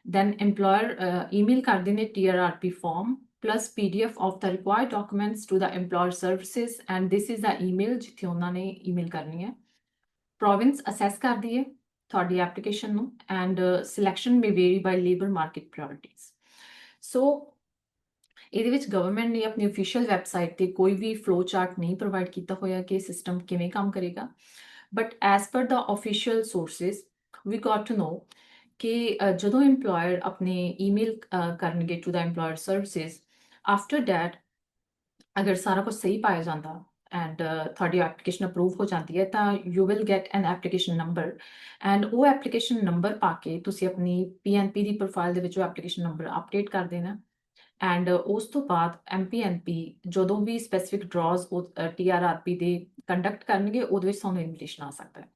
Then employer email ਕਰ ਦਿੰਦੇ TRRP form plus PDF of the required documents to the employer services, and this is the email ਜਿੱਥੇ ਉਹਨਾਂ ਨੇ email ਕਰਨੀ ਹੈ। Province assess ਕਰਦੀ ਹੈ ਤੁਹਾਡੀ application ਨੂੰ and selection may vary by labor market priorities। So ਇਹਦੇ ਵਿੱਚ ਗਵਰਨਮੈਂਟ ਨੇ ਆਪਣੀ ਅਫੀਸ਼ੀਅਲ ਵੈਬਸਾਈਟ ਤੇ ਕੋਈ ਵੀ ਫਲੋ ਚਾਰਟ ਨਹੀਂ ਪ੍ਰੋਵਾਈਡ ਕੀਤਾ ਹੋਇਆ ਕਿ ਸਿਸਟਮ ਕਿਵੇਂ ਕੰਮ ਕਰੇਗਾ। But as per the official sources we got to know ਕਿ ਜਦੋਂ EMPLOYER ਆਪਣੇ ਈਮੇਲ ਕਰਨਗੇ to the EMPLOYER services, after that ਅਗਰ ਸਾਰਾ ਕੁਝ ਸਹੀ ਪਾਇਆ ਜਾਂਦਾ ਐਂਡ ਤੁਹਾਡੀ ਐਪਲੀਕੇਸ਼ਨ ਅਪਰੂਵ ਹੋ ਜਾਂਦੀ ਹੈ ਤਾਂ you will get N application number and ਉਹ ਐਪਲੀਕੇਸ਼ਨ ਨੰਬਰ ਪਾ ਕੇ ਤੁਸੀਂ ਆਪਣੀ PNP ਦੀ ਪ੍ਰੋਫਾਈਲ ਦੇ ਵਿੱਚ ਉਹ ਐਪਲੀਕੇਸ਼ਨ ਨੰਬਰ ਅਪਡੇਟ ਕਰ ਦੇਣਾ। ਐਂਡ ਉਸ ਤੋਂ ਬਾਅਦ MPNP ਜਦੋਂ ਵੀ ਸਪੈਸੀਫਿਕ ਡਰਾਜ਼ TRRP ਦੇ ਕੰਡਕਟ ਕਰਨਗੇ ਉਹਦੇ ਵਿੱਚ ਤੁਹਾਨੂੰ ਇਨਵੀਟੇਸ਼ਨ ਆ ਸਕਦਾ ਹੈ।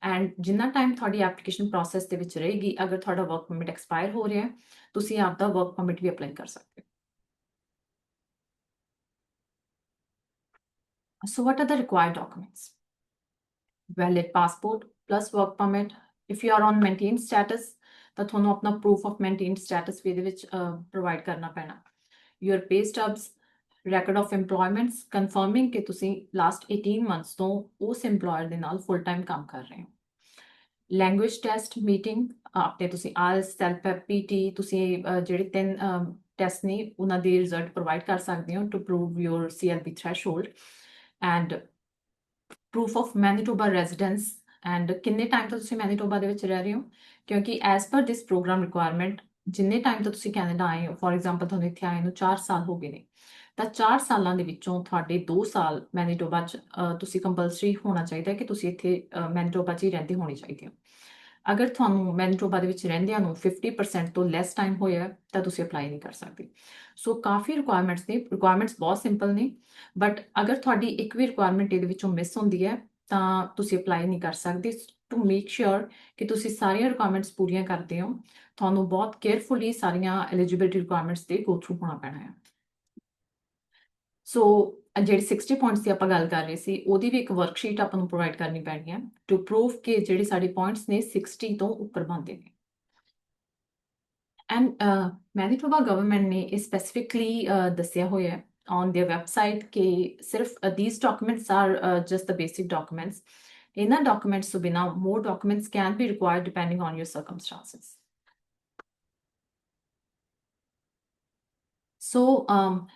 ਐਂਡ ਜਿੰਨਾ ਟਾਈਮ ਤੁਹਾਡੀ ਐਪਲੀਕੇਸ਼ਨ ਪ੍ਰੋਸੈਸ ਦੇ ਵਿੱਚ ਰਹੇਗੀ, ਅਗਰ ਤੁਹਾਡਾ ਵਰਕ ਪਰਮਿਟ ਐਕਸਪਾਇਰ ਹੋ ਰਿਹਾ ਤੁਸੀਂ ਆਪਦਾ ਵਰਕ ਪਰਮਿਟ ਵੀ ਅਪਲਾਈ ਕਰ ਸਕਦੇ ਹੋ। So what are the required documents? Valid passport plus work permit. If you are on maintained status ਤਾਂ ਤੁਹਾਨੂੰ ਆਪਣਾ proof of maintained status ਵੀ ਇਹਦੇ ਵਿੱਚ provide ਕਰਨਾ ਪੈਣਾ। Your pay stubs, record of employments confirming ਕਿ ਤੁਸੀਂ last 18 months ਤੋਂ ਉਸ employer ਦੇ ਨਾਲ full time ਕੰਮ ਕਰ ਰਹੇ ਹੋ। ਲੈਂਗੁਏਜ ਟੈਸਟ ਮੀਟਿੰਗ ਆਪਣੇ ਤੁਸੀਂ IELTS, SELF-PEP, PT ਤੁਸੀਂ ਜਿਹੜੇ 3 ਟੈਸਟ ਨੇ ਉਹਨਾਂ ਦੇ ਰਿਜ਼ਲਟ ਪ੍ਰੋਵਾਈਡ ਕਰ ਸਕਦੇ ਹੋ to prove your CLB threshold and proof of Manitoba residence and ਕਿੰਨੇ ਟਾਈਮ ਤੋਂ ਤੁਸੀਂ ਮੈਨੀਟੋਬਾ ਦੇ ਵਿੱਚ ਰਹਿ ਰਹੇ ਹੋ, ਕਿਉਂਕਿ ਐਜ਼ ਪਰ ਦਿਸ ਪ੍ਰੋਗਰਾਮ ਰਿਕੁਆਇਰਮੈਂਟ ਜਿੰਨੇ ਟਾਈਮ ਤੋਂ ਤੁਸੀਂ ਕੈਨੇਡਾ ਆਏ ਹੋ, ਫੋਰ ਐਗਜ਼ਾਮਪਲ ਤੁਹਾਨੂੰ ਇੱਥੇ ਆਏ ਨੂੰ 4 ਸਾਲ ਹੋ ਗਏ ਨੇ ਤਾਂ 4 ਸਾਲਾਂ ਦੇ ਵਿੱਚੋਂ ਤੁਹਾਡੇ 2 ਸਾਲ ਮੈਨੀਟੋਬਾ 'ਚ ਤੁਸੀਂ ਕੰਪਲਸਰੀ ਹੋਣਾ ਚਾਹੀਦਾ ਕਿ ਤੁਸੀਂ ਇੱਥੇ ਮੈਨੀਟੋਬਾ 'ਚ ਹੀ ਰਹਿੰਦੇ ਹੋਣੇ ਚਾਹੀਦੇ ਹੋ। ਅਗਰ ਤੁਹਾਨੂੰ ਮੈਨੀਟੋਬਾ ਦੇ ਵਿੱਚ ਰਹਿੰਦਿਆਂ ਨੂੰ 50% ਤੋਂ ਲੈਸ ਟਾਈਮ ਹੋਇਆ ਤਾਂ ਤੁਸੀਂ ਅਪਲਾਈ ਨਹੀਂ ਕਰ ਸਕਦੇ। ਸੋ ਕਾਫੀ ਰਿਕੁਆਇਰਮੈਂਟਸ ਨੇ, ਰਿਕੁਆਇਰਮੈਂਟਸ ਬਹੁਤ ਸਿੰਪਲ ਨੇ ਬਟ ਅਗਰ ਤੁਹਾਡੀ ਇੱਕ ਵੀ ਰਿਕੁਆਇਰਮੈਂਟ ਇਹਦੇ ਵਿੱਚੋਂ ਮਿਸ ਹੁੰਦੀ ਹੈ ਤਾਂ ਤੁਸੀਂ ਅਪਲਾਈ ਨਹੀਂ ਕਰ ਸਕਦੇ। ਟੂ ਮੇਕ ਸ਼ੋਰ ਕਿ ਤੁਸੀਂ ਸਾਰੀਆਂ ਰਿਕੁਆਇਰਮੈਂਟਸ ਪੂਰੀਆਂ ਕਰਦੇ ਹੋ। ਤੁਹਾਨੂੰ ਬਹੁਤ ਕੇਅਰਫੁਲੀ ਸਾਰੀਆਂ ਐਲੀਜੀਬਿਲਿਟੀ ਰਿਕੁਆਇਰਮੈਂਟਸ ਤੇ ਗੋ ਥਰੂ ਹੋਣਾ ਪੈਣਾ ਹੈ। ਸੋ ਜਿਹੜੀ 60 ਪੁਆਇੰਟਸ ਦੀ ਆਪਾਂ ਗੱਲ ਕਰ ਰਹੇ ਸੀ, ਉਹਦੀ ਵੀ ਇੱਕ ਵਰਕਸ਼ੀਟ ਆਪਾਂ ਨੂੰ ਪ੍ਰੋਵਾਈਡ ਕਰਨੀ ਪੈਣੀ ਹੈ ਟੂ ਪ੍ਰੂਵ ਕਿ ਜਿਹੜੇ ਸਾਡੇ ਪੁਆਇੰਟਸ ਨੇ 60 ਤੋਂ ਉੱਪਰ ਬਣਦੇ ਨੇ। ਐਂਡ ਮੈਨੀਟੋਬਾ ਗਵਰਨਮੈਂਟ ਨੇ ਇਹ ਸਪੈਸੀਫਿਕਲੀ ਦੱਸਿਆ ਹੋਇਆ ਹੈ ਔਨ देयर ਵੈਬਸਾਈਟ ਕਿ ਸਿਰਫ these documents are just the basic documents। ਇਹਨਾਂ ਡਾਕੂਮੈਂਟਸ ਤੋਂ ਬਿਨਾਂ more documents can be required depending on your circumstances। So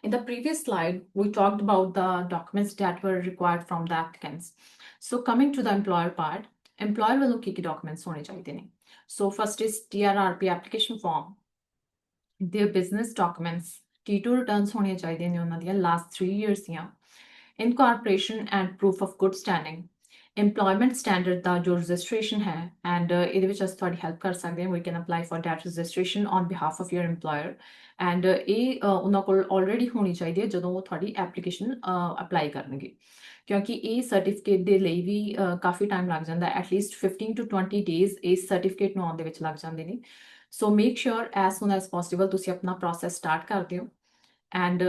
in the previous slide, we talked about the documents that were required from the applicants। So coming to the employer part, employer ਵੱਲੋਂ ਕੀ documents ਹੋਣੇ ਚਾਹੀਦੇ ਨੇ? So first is TRRP application form, their business documents, T2 returns ਹੋਣੀਆਂ ਚਾਹੀਦੀਆਂ ਨੇ ਉਹਨਾਂ ਦੀਆਂ last 3 years ਦੀਆਂ, incorporation and proof of good standing, employment standard ਦਾ ਜੋ registration ਹੈ and ਇਹਦੇ ਵਿੱਚ ਅਸੀਂ ਤੁਹਾਡੀ help ਕਰ ਸਕਦੇ ਹਾਂ। We can apply for that registration on behalf of your employer and ਇਹ ਉਹਨਾਂ ਕੋਲ already ਹੋਣੀ ਚਾਹੀਦੀ ਹੈ ਜਦੋਂ ਉਹ ਤੁਹਾਡੀ application apply ਕਰਨਗੇ, ਕਿਉਂਕਿ ਇਹ ਸਰਟੀਫਿਕੇਟ ਦੇ ਲਈ ਵੀ ਕਾਫੀ ਟਾਈਮ ਲੱਗ ਜਾਂਦਾ ਹੈ। ਐਟਲੀਸਟ 15 to 20 days ਇਸ ਸਰਟੀਫਿਕੇਟ ਨੂੰ ਆਉਣ ਦੇ ਵਿੱਚ ਲੱਗ ਜਾਂਦੇ ਨੇ। So make sure as soon as possible ਤੁਸੀਂ ਆਪਣਾ ਪ੍ਰੋਸੈਸ ਸਟਾਰਟ ਕਰ ਦਿਓ। ਐਂਡ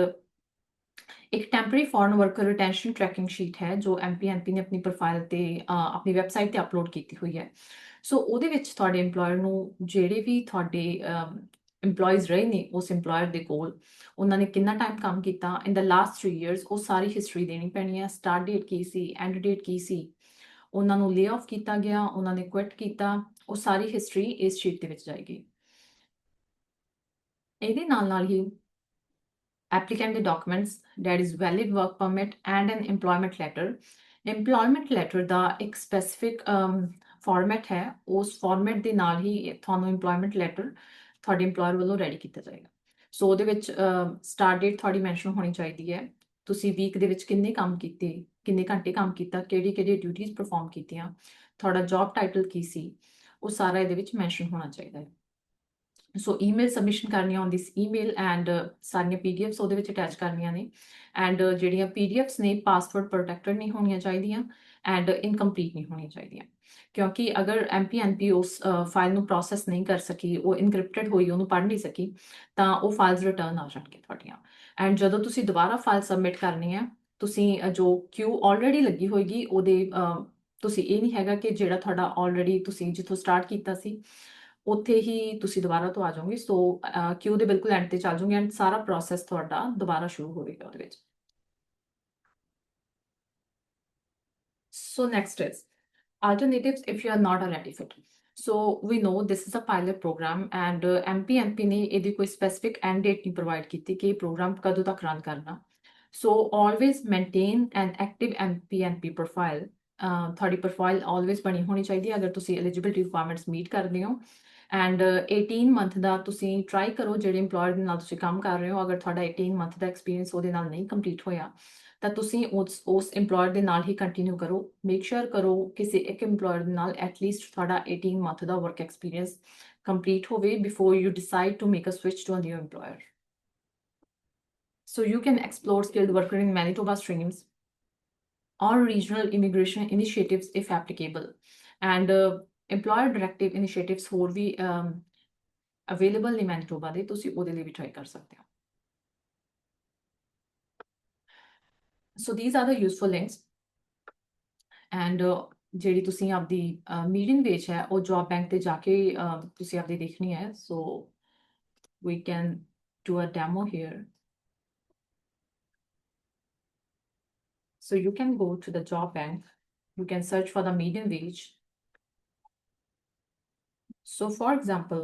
ਇੱਕ temporary foreign worker retention tracking sheet ਹੈ ਜੋ MPNP ਨੇ ਆਪਣੀ ਪ੍ਰੋਫਾਈਲ ਤੇ ਆਪਣੀ ਵੈਬਸਾਈਟ ਤੇ ਅਪਲੋਡ ਕੀਤੀ ਹੋਈ ਹੈ। ਸੋ ਉਹਦੇ ਵਿੱਚ ਤੁਹਾਡੇ EMPLOYER ਨੂੰ ਜਿਹੜੇ ਵੀ ਤੁਹਾਡੇ EMPLOYEES ਰਹੇ ਨੇ ਉਸ EMPLOYER ਦੇ ਕੋਲ ਉਹਨਾਂ ਨੇ ਕਿੰਨਾ ਟਾਈਮ ਕੰਮ ਕੀਤਾ ਇਨ ਦ ਲਾਸਟ 3 years, ਉਹ ਸਾਰੀ ਹਿਸਟਰੀ ਦੇਣੀ ਪੈਣੀ ਹੈ। ਸਟਾਰਟ ਡੇਟ ਕੀ ਸੀ, ਐਂਡ ਡੇਟ ਕੀ ਸੀ, ਉਹਨਾਂ ਨੂੰ ਲੇ ਆਫ ਕੀਤਾ ਗਿਆ, ਉਹਨਾਂ ਨੇ ਕੁਇਟ ਕੀਤਾ, ਉਹ ਸਾਰੀ ਹਿਸਟਰੀ ਇਸ ਸ਼ੀਟ ਦੇ ਵਿੱਚ ਜਾਏਗੀ। ਇਹਦੇ ਨਾਲ ਹੀ applicant the documents, that is valid work permit and an employment letter। employment letter ਦਾ ਇੱਕ specific format ਹੈ, ਉਸ format ਦੇ ਨਾਲ ਹੀ ਤੁਹਾਨੂੰ employment letter ਤੁਹਾਡੇ employer ਵੱਲੋਂ ready ਕੀਤਾ ਜਾਏਗਾ। ਸੋ ਉਹਦੇ ਵਿੱਚ start date ਤੁਹਾਡੀ mention ਹੋਣੀ ਚਾਹੀਦੀ ਹੈ, ਤੁਸੀਂ ਵੀਕ ਦੇ ਵਿੱਚ ਕਿੰਨੇ ਕੰਮ ਕੀਤੇ, ਕਿੰਨੇ ਘੰਟੇ ਕੰਮ ਕੀਤਾ, ਕਿਹੜੀ ਡਿਊਟੀਜ਼ ਪਰਫਾਰਮ ਕੀਤੀਆਂ, ਤੁਹਾਡਾ ਜੌਬ ਟਾਈਟਲ ਕੀ ਸੀ, ਉਹ ਸਾਰਾ ਇਹਦੇ ਵਿੱਚ ਮੈਂਸ਼ਨ ਹੋਣਾ ਚਾਹੀਦਾ ਹੈ। ਸੋ ਈਮੇਲ ਸਬਮਿਸ਼ਨ ਕਰਨੀ ਔਨ ਦਿਸ ਈਮੇਲ ਐਂਡ ਸਾਰੀਆਂ PDFs ਉਹਦੇ ਵਿੱਚ ਅਟੈਚ ਕਰਨੀਆਂ ਨੇ। ਐਂਡ ਜਿਹੜੀਆਂ PDFs ਨੇ ਪਾਸਵਰਡ ਪ੍ਰੋਟੈਕਟਡ ਨਹੀਂ ਹੋਣੀਆਂ ਚਾਹੀਦੀਆਂ ਐਂਡ ਇਨਕੰਪਲੀਟ ਨਹੀਂ ਹੋਣੀਆਂ ਚਾਹੀਦੀਆਂ, ਕਿਉਂਕਿ ਅਗਰ MPNP ਉਸ ਫਾਈਲ ਨੂੰ ਪ੍ਰੋਸੈਸ ਨਹੀਂ ਕਰ ਸਕੀ, ਉਹ ਇਨਕ੍ਰਿਪਟਡ ਹੋਈ, ਉਹਨੂੰ ਪੜ੍ਹ ਨਹੀਂ ਸਕੀ, ਤਾਂ ਉਹ ਫਾਈਲਸ ਰਿਟਰਨ ਆ ਜਾਣਗੇ ਤੁਹਾਡੀਆਂ। ਐਂਡ ਜਦੋਂ ਤੁਸੀਂ ਦੁਬਾਰਾ ਫਾਈਲ ਸਬਮਿਟ ਕਰਨੀ ਹੈ, ਤੁਸੀਂ ਜੋ ਕਿਊ ਆਲਰੇਡੀ ਲੱਗੀ ਹੋਏਗੀ ਉਹਦੇ ਤੁਸੀਂ ਇਹ ਨਹੀਂ ਹੈਗਾ ਕਿ ਜਿਹੜਾ ਤੁਹਾਡਾ ਆਲਰੇਡੀ ਤੁਸੀਂ ਜਿੱਥੋਂ ਸਟਾਰਟ ਕੀਤਾ ਸੀ ਉੱਥੇ ਹੀ ਤੁਸੀਂ ਦੁਬਾਰਾ ਤੋਂ ਆ ਜਾਓਗੇ। ਸੋ ਕਿਊ ਦੇ ਬਿਲਕੁਲ ਐਂਡ ਤੇ ਚੱਲ ਜਾਓਗੇ ਐਂਡ ਸਾਰਾ ਪ੍ਰੋਸੈਸ ਤੁਹਾਡਾ ਦੁਬਾਰਾ ਸ਼ੁਰੂ ਹੋਵੇਗਾ ਉਹਦੇ ਵਿੱਚ। So next is alternatives if you are not a ready fit। So we know this is a pilot program and MPNP ਨੇ ਇਹਦੀ ਕੋਈ specific end date ਨਹੀਂ provide ਕੀਤੀ ਕਿ ਇਹ program ਕਦੋਂ ਤੱਕ ਰਨ ਕਰਨਾ। So always maintain an active MPNP profile। ਤੁਹਾਡੀ ਪ੍ਰੋਫਾਈਲ always ਬਣੀ ਹੋਣੀ ਚਾਹੀਦੀ ਹੈ ਅਗਰ ਤੁਸੀਂ eligibility requirements meet ਕਰਦੇ ਹੋ। ਐਂਡ 18 ਮੰਥ ਦਾ ਤੁਸੀਂ ਟਰਾਈ ਕਰੋ ਜਿਹੜੇ EMPLOYER ਦੇ ਨਾਲ ਤੁਸੀਂ ਕੰਮ ਕਰ ਰਹੇ ਹੋ, ਅਗਰ ਤੁਹਾਡਾ 18 ਮੰਥ ਦਾ ਐਕਸਪੀਰੀਅੰਸ ਉਹਦੇ ਨਾਲ ਨਹੀਂ ਕੰਪਲੀਟ ਹੋਇਆ ਤਾਂ ਤੁਸੀਂ ਉਸ EMPLOYER ਦੇ ਨਾਲ ਹੀ ਕੰਟੀਨਿਊ ਕਰੋ। ਮੇਕ ਸ਼ੋਰ ਕਰੋ ਕਿਸੇ ਇੱਕ EMPLOYER ਦੇ ਨਾਲ ਐਟਲੀਸਟ ਤੁਹਾਡਾ 18 ਮੰਥ ਦਾ ਵਰਕ ਐਕਸਪੀਰੀਅੰਸ ਕੰਪਲੀਟ ਹੋਵੇ before you decide to make a switch to a new EMPLOYER। So you can explore skilled worker in Manitoba streams or regional immigration initiatives if applicable, and employer directive initiatives ਹੋਰ ਵੀ available ਨੇ Manitoba ਦੇ, ਤੁਸੀਂ ਉਹਦੇ ਲਈ ਵੀ try ਕਰ ਸਕਦੇ ਹੋ। So these are the useful links and ਜਿਹੜੀ ਤੁਸੀਂ ਆਪਦੀ ਮੀਟਿੰਗ ਵੇਚ ਹੈ ਉਹ ਜੌਬ ਬੈਂਕ ਤੇ ਜਾ ਕੇ ਤੁਸੀਂ ਆਪਦੀ ਦੇਖਣੀ ਹੈ। So we can do a demo here। So you can go to the job bank, you can search for the median wage। So for example,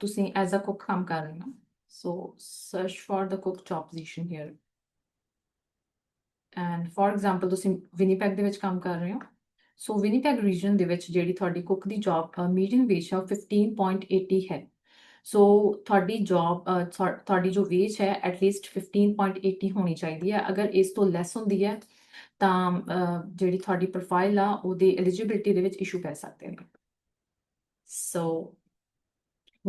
ਤੁਸੀਂ as a cook ਕੰਮ ਕਰ ਰਹੇ ਹੋ, so search for the cook job position here। and for example ਤੁਸੀਂ Winnipeg ਦੇ ਵਿੱਚ ਕੰਮ ਕਰ ਰਹੇ ਹੋ, so ਵਿਨੀਪੈਗ ਰੀਜਨ ਦੇ ਵਿੱਚ ਜਿਹੜੀ ਤੁਹਾਡੀ ਕੁੱਕ ਦੀ ਜੌਬ median wage ਹੈ 15.80 ਹੈ। ਸੋ ਤੁਹਾਡੀ ਜੌਬ ਤੁਹਾਡੀ ਜੋ ਵੇਜ ਹੈ ਐਟਲੀਸਟ 15.80 ਹੋਣੀ ਚਾਹੀਦੀ ਹੈ। ਅਗਰ ਇਸ ਤੋਂ ਲੈਸ ਹੁੰਦੀ ਹੈ ਤਾਂ ਜਿਹੜੀ ਤੁਹਾਡੀ ਪ੍ਰੋਫਾਈਲ ਆ ਉਹਦੇ ਐਲੀਜੀਬਿਲਿਟੀ ਦੇ ਵਿੱਚ ਇਸ਼ੂ ਪੈ ਸਕਦੇ ਨੇ। ਸੋ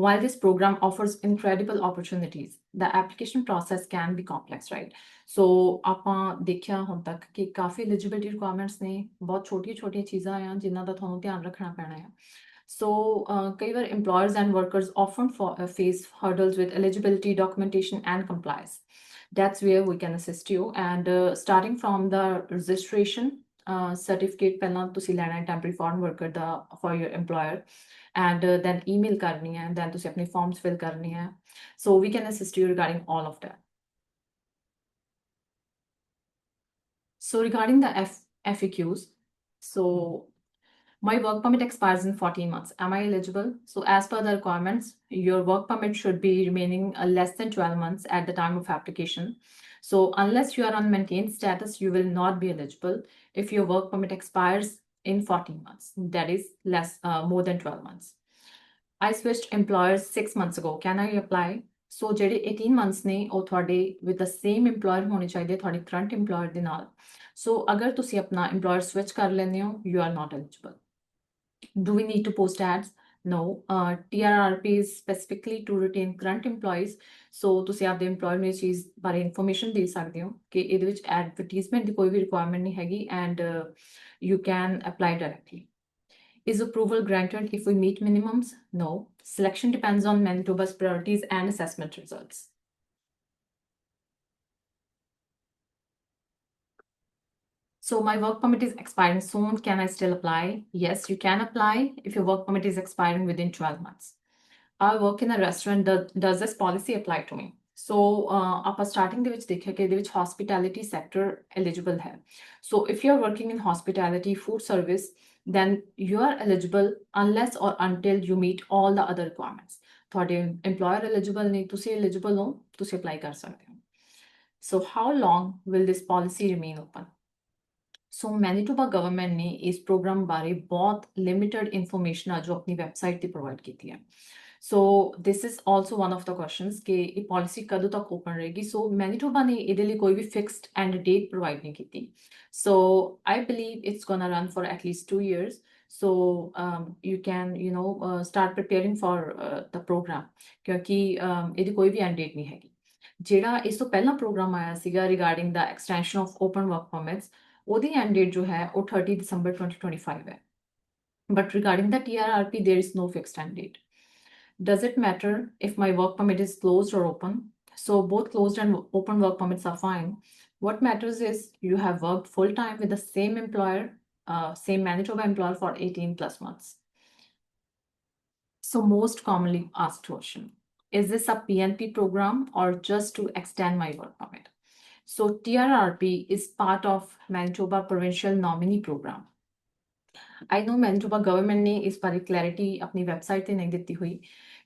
While this program offers incredible opportunities, the application process can be complex, right? So ਆਪਾਂ ਦੇਖਿਆ ਹੁਣ ਤੱਕ ਕਿ ਕਾਫੀ eligibility requirements ਨੇ, ਬਹੁਤ ਛੋਟੀਆਂ ਚੀਜ਼ਾਂ ਆ ਜਿਨ੍ਹਾਂ ਦਾ ਤੁਹਾਨੂੰ ਧਿਆਨ ਰੱਖਣਾ ਪੈਣਾ ਹੈ। So ਕਈ ਵਾਰ employers and workers often face hurdles with eligibility, documentation, and compliance. That's where we can assist you. And starting from the registration certificate, ਪਹਿਲਾਂ ਤੁਸੀਂ ਲੈਣਾ ਹੈ temporary foreign worker the for your employer, and then email ਕਰਨੀ ਹੈ, then ਤੁਸੀਂ ਆਪਣੇ forms fill ਕਰਨੀ ਹੈ. So we can assist you regarding all of that. So regarding the FAQs, so my work permit expires in 14 months. Am I eligible? So as per the requirements, your work permit should be remaining less than 12 months at the time of application. So unless you are on maintained status, you will not be eligible if your work permit expires in 14 months. That is more than 12 months. I switched employers 6 months ago. Can I apply? So ਜਿਹੜੇ 18 months ਨੇ ਉਹ ਤੁਹਾਡੇ with the same employer ਹੋਣੇ ਚਾਹੀਦੇ ਤੁਹਾਡੇ current employer ਦੇ ਨਾਲ. So ਅਗਰ ਤੁਸੀਂ ਆਪਣਾ employer switch ਕਰ ਲੈਂਦੇ ਹੋ, you are not eligible. Do we need to post ads? No. TRRP is specifically to retain current employees. So ਤੁਸੀਂ ਆਪਦੇ employer ਨੂੰ ਇਸ ਚੀਜ਼ ਬਾਰੇ information ਦੇ ਸਕਦੇ ਹੋ ਕਿ ਇਹਦੇ ਵਿੱਚ advertisement ਦੀ ਕੋਈ ਵੀ requirement ਨਹੀਂ ਹੈਗੀ, and you can apply directly. Is approval granted if we meet minimums? No. Selection depends on Manitoba's priorities and assessment results. So my work permit is expiring soon. Can I still apply? Yes, you can apply if your work permit is expiring within 12 months. I work in a restaurant. Does this policy apply to me? So ਆਪਾਂ starting ਦੇ ਵਿੱਚ ਦੇਖਿਆ ਕਿ ਇਹਦੇ ਵਿੱਚ hospitality sector eligible ਹੈ. So if you're working in hospitality, food service, then you are eligible unless or until you meet all the other requirements. ਤੁਹਾਡੇ employer eligible ਨੇ, ਤੁਸੀਂ eligible ਹੋ, ਤੁਸੀਂ apply ਕਰ ਸਕਦੇ ਹੋ. So how long will this policy remain open? So Manitoba government ਨੇ ਇਸ program ਬਾਰੇ ਬਹੁਤ limited information ਆ ਜੋ ਆਪਣੀ website ਤੇ provide ਕੀਤੀ ਹੈ. So this is also one of the questions ਕਿ ਇਹ policy ਕਦੋਂ ਤੱਕ open ਰਹੇਗੀ. So Manitoba ਨੇ ਇਹਦੇ ਲਈ ਕੋਈ ਵੀ fixed end date provide ਨਹੀਂ ਕੀਤੀ. So I believe it's gonna run for at least 2 years. So you can start preparing for the program ਕਿਉਂਕਿ ਇਹਦੀ ਕੋਈ ਵੀ end date ਨਹੀਂ ਹੈਗੀ. ਜਿਹੜਾ ਇਸ ਤੋਂ ਪਹਿਲਾਂ program ਆਇਆ ਸੀਗਾ regarding the extension of open work permits, ਉਹਦੀ end date ਜੋ ਹੈ ਉਹ 30 December 2025 ਹੈ. But regarding the TRRP, there is no fixed end date. Does it matter if my work permit is closed or open? So both closed and open work permits are fine. What matters is you have worked full-time with the same employer, same Manitoba employer for 18 plus months. So most commonly asked question, is this a PNP program or just to extend my work permit? So TRRP is part of Manitoba Provincial Nominee Program. I know Manitoba government ਨੇ ਇਸ ਬਾਰੇ clarity ਆਪਣੀ website ਤੇ ਨਹੀਂ ਦਿੱਤੀ ਹੋਈ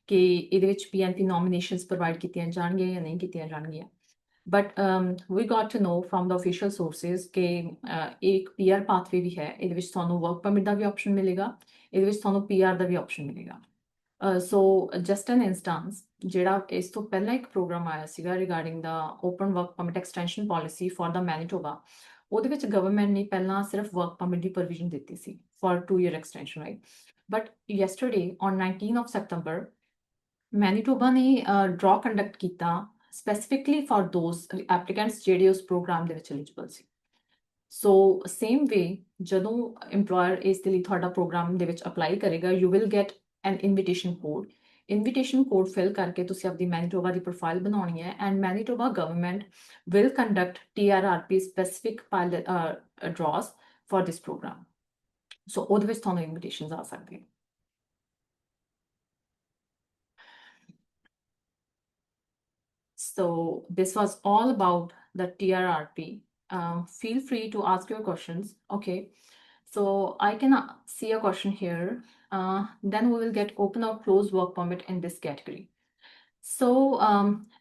ਕਿ ਇਹਦੇ ਵਿੱਚ PNP nominations provide ਕੀਤੀਆਂ ਜਾਣਗੀਆਂ ਜਾਂ ਨਹੀਂ ਕੀਤੀਆਂ ਜਾਣਗੀਆਂ. But we got to know from the official sources ਕਿ ਇੱਕ PR pathway ਵੀ ਹੈ, ਇਹਦੇ ਵਿੱਚ ਤੁਹਾਨੂੰ work permit ਦਾ ਵੀ option ਮਿਲੇਗਾ, ਇਹਦੇ ਵਿੱਚ ਤੁਹਾਨੂੰ PR ਦਾ ਵੀ option ਮਿਲੇਗਾ. So just an instance, ਜਿਹੜਾ ਇਸ ਤੋਂ ਪਹਿਲਾਂ ਇੱਕ program ਆਇਆ ਸੀਗਾ regarding the open work permit extension policy for the Manitoba, ਉਹਦੇ ਵਿੱਚ government ਨੇ ਪਹਿਲਾਂ ਸਿਰਫ work permit ਦੀ provision ਦਿੱਤੀ ਸੀ for 2-year extension, right? But yesterday on 19th of September, Manitoba ਨੇ draw conduct ਕੀਤਾ specifically for those applicants ਜਿਹੜੇ ਉਸ program ਦੇ ਵਿੱਚ eligible ਸੀ. So same way, ਜਦੋਂ employer ਇਸ ਦੇ ਲਈ ਤੁਹਾਡਾ program ਦੇ ਵਿੱਚ apply ਕਰੇਗਾ, you will get an invitation code. Invitation code fill ਕਰਕੇ ਤੁਸੀਂ ਆਪਣੀ Manitoba ਦੀ profile ਬਣਾਉਣੀ ਹੈ, and Manitoba government will conduct TRRP specific pilot draws for this program. So ਉਹਦੇ ਵਿੱਚ ਤੁਹਾਨੂੰ invitations ਆ ਸਕਦੇ. So this was all about the TRRP. Feel free to ask your questions. Okay, so I can see a question here. Then we will get open or closed work permit in this category. So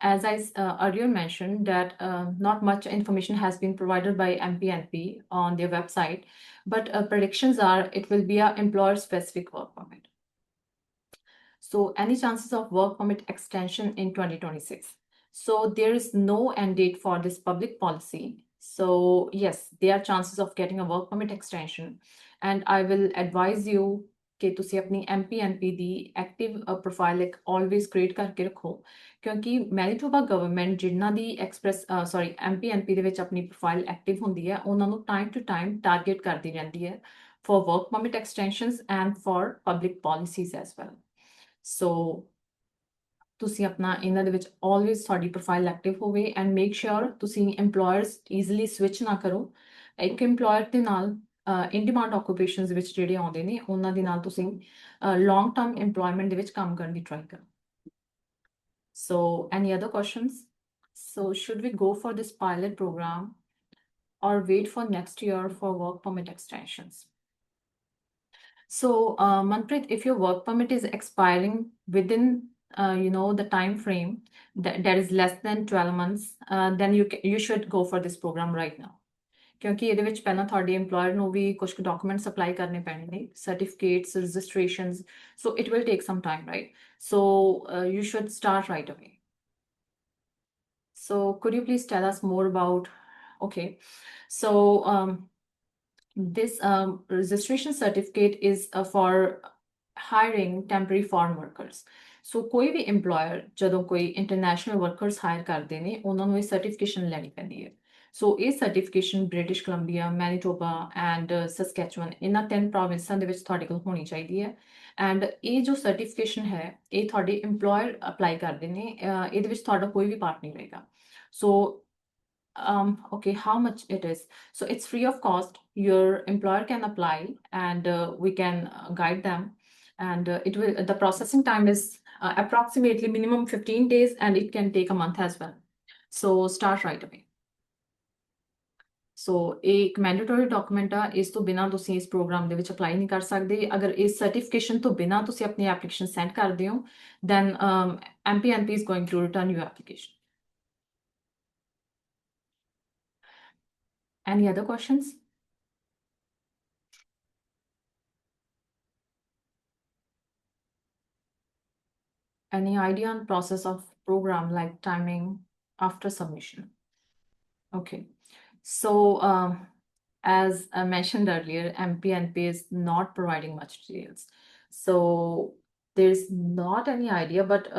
as I earlier mentioned that not much information has been provided by MPNP on their website, but predictions are it will be an employer specific work permit. So any chances of work permit extension in 2026? So there is no end date for this public policy. So yes, there are chances of getting a work permit extension, and I will advise you ਕਿ ਤੁਸੀਂ ਆਪਣੀ MPNP ਦੀ active profile ਇੱਕ always create ਕਰਕੇ ਰੱਖੋ, ਕਿਉਂਕਿ Manitoba government ਜਿਨ੍ਹਾਂ ਦੀ MPNP ਦੇ ਵਿੱਚ ਆਪਣੀ ਪ੍ਰੋਫਾਈਲ ਐਕਟਿਵ ਹੁੰਦੀ ਹੈ ਉਹਨਾਂ ਨੂੰ ਟਾਈਮ ਟੂ ਟਾਈਮ ਟਾਰਗੇਟ ਕਰਦੀ ਰਹਿੰਦੀ ਹੈ for work permit extensions and for public policies as well. So ਤੁਸੀਂ ਆਪਣਾ ਇਹਨਾਂ ਦੇ ਵਿੱਚ always ਤੁਹਾਡੀ ਪ੍ਰੋਫਾਈਲ ਐਕਟਿਵ ਹੋਵੇ and make sure ਤੁਸੀਂ employers easily switch ਨਾ ਕਰੋ। ਇੱਕ employer ਦੇ ਨਾਲ in demand occupations ਵਿੱਚ ਜਿਹੜੇ ਆਉਂਦੇ ਨੇ ਉਹਨਾਂ ਦੇ ਨਾਲ ਤੁਸੀਂ long term employment ਦੇ ਵਿੱਚ ਕੰਮ ਕਰਨ ਦੀ try ਕਰੋ। So any other questions? So should we go for this pilot program or wait for next year for work permit extensions? So, Manpreet, if your work permit is expiring within, the time frame that is less than 12 months, then you should go for this program right now. ਕਿਉਂਕਿ ਇਹਦੇ ਵਿੱਚ ਪਹਿਲਾਂ ਤੁਹਾਡੇ employer ਨੂੰ ਵੀ ਕੁਝ documents apply ਕਰਨੇ ਪੈਣੇ ਨੇ, certificates, registrations. So it will take some time, right? So you should start right away. So could you please tell us more about? Okay, so this registration certificate is for hiring temporary foreign workers. So ਕੋਈ ਵੀ employer ਜਦੋਂ ਕੋਈ international workers hire ਕਰਦੇ ਨੇ ਉਹਨਾਂ ਨੂੰ ਇਹ certification ਲੈਣੀ ਪੈਂਦੀ ਹੈ। So ਇਹ certification British Columbia, Manitoba and Saskatchewan ਇਹਨਾਂ 3 ਪ੍ਰੋਵਿੰਸਾਂ ਦੇ ਵਿੱਚ ਤੁਹਾਡੇ ਕੋਲ ਹੋਣੀ ਚਾਹੀਦੀ ਹੈ। and ਇਹ ਜੋ certification ਹੈ ਇਹ ਤੁਹਾਡੇ employer ਅਪਲਾਈ ਕਰਦੇ ਨੇ, ਇਹਦੇ ਵਿੱਚ ਤੁਹਾਡਾ ਕੋਈ ਵੀ ਪਾਰਟ ਨਹੀਂ ਰਹੇਗਾ। So okay, how much it is? So it's free of cost. Your employer can apply and we can guide them, and the processing time is approximately minimum 15 days and it can take a month as well. So start right away. So एक mandatory document ਆ, ਇਸ ਤੋਂ ਬਿਨਾਂ ਤੁਸੀਂ ਇਸ programme ਦੇ ਵਿੱਚ apply ਨਹੀਂ ਕਰ ਸਕਦੇ। ਅਗਰ ਇਸ ਸਰਟੀਫਿਕੇਸ਼ਨ ਤੋਂ ਬਿਨਾਂ ਤੁਸੀਂ ਆਪਣੀ ਐਪਲੀਕੇਸ਼ਨ ਸੈਂਡ ਕਰਦੇ ਹੋ then MPNP is going to return your application. Any other questions? Any idea on process of program, like timing after submission? Okay, so as I mentioned earlier, MPNP is not providing much details. So there's not any idea, but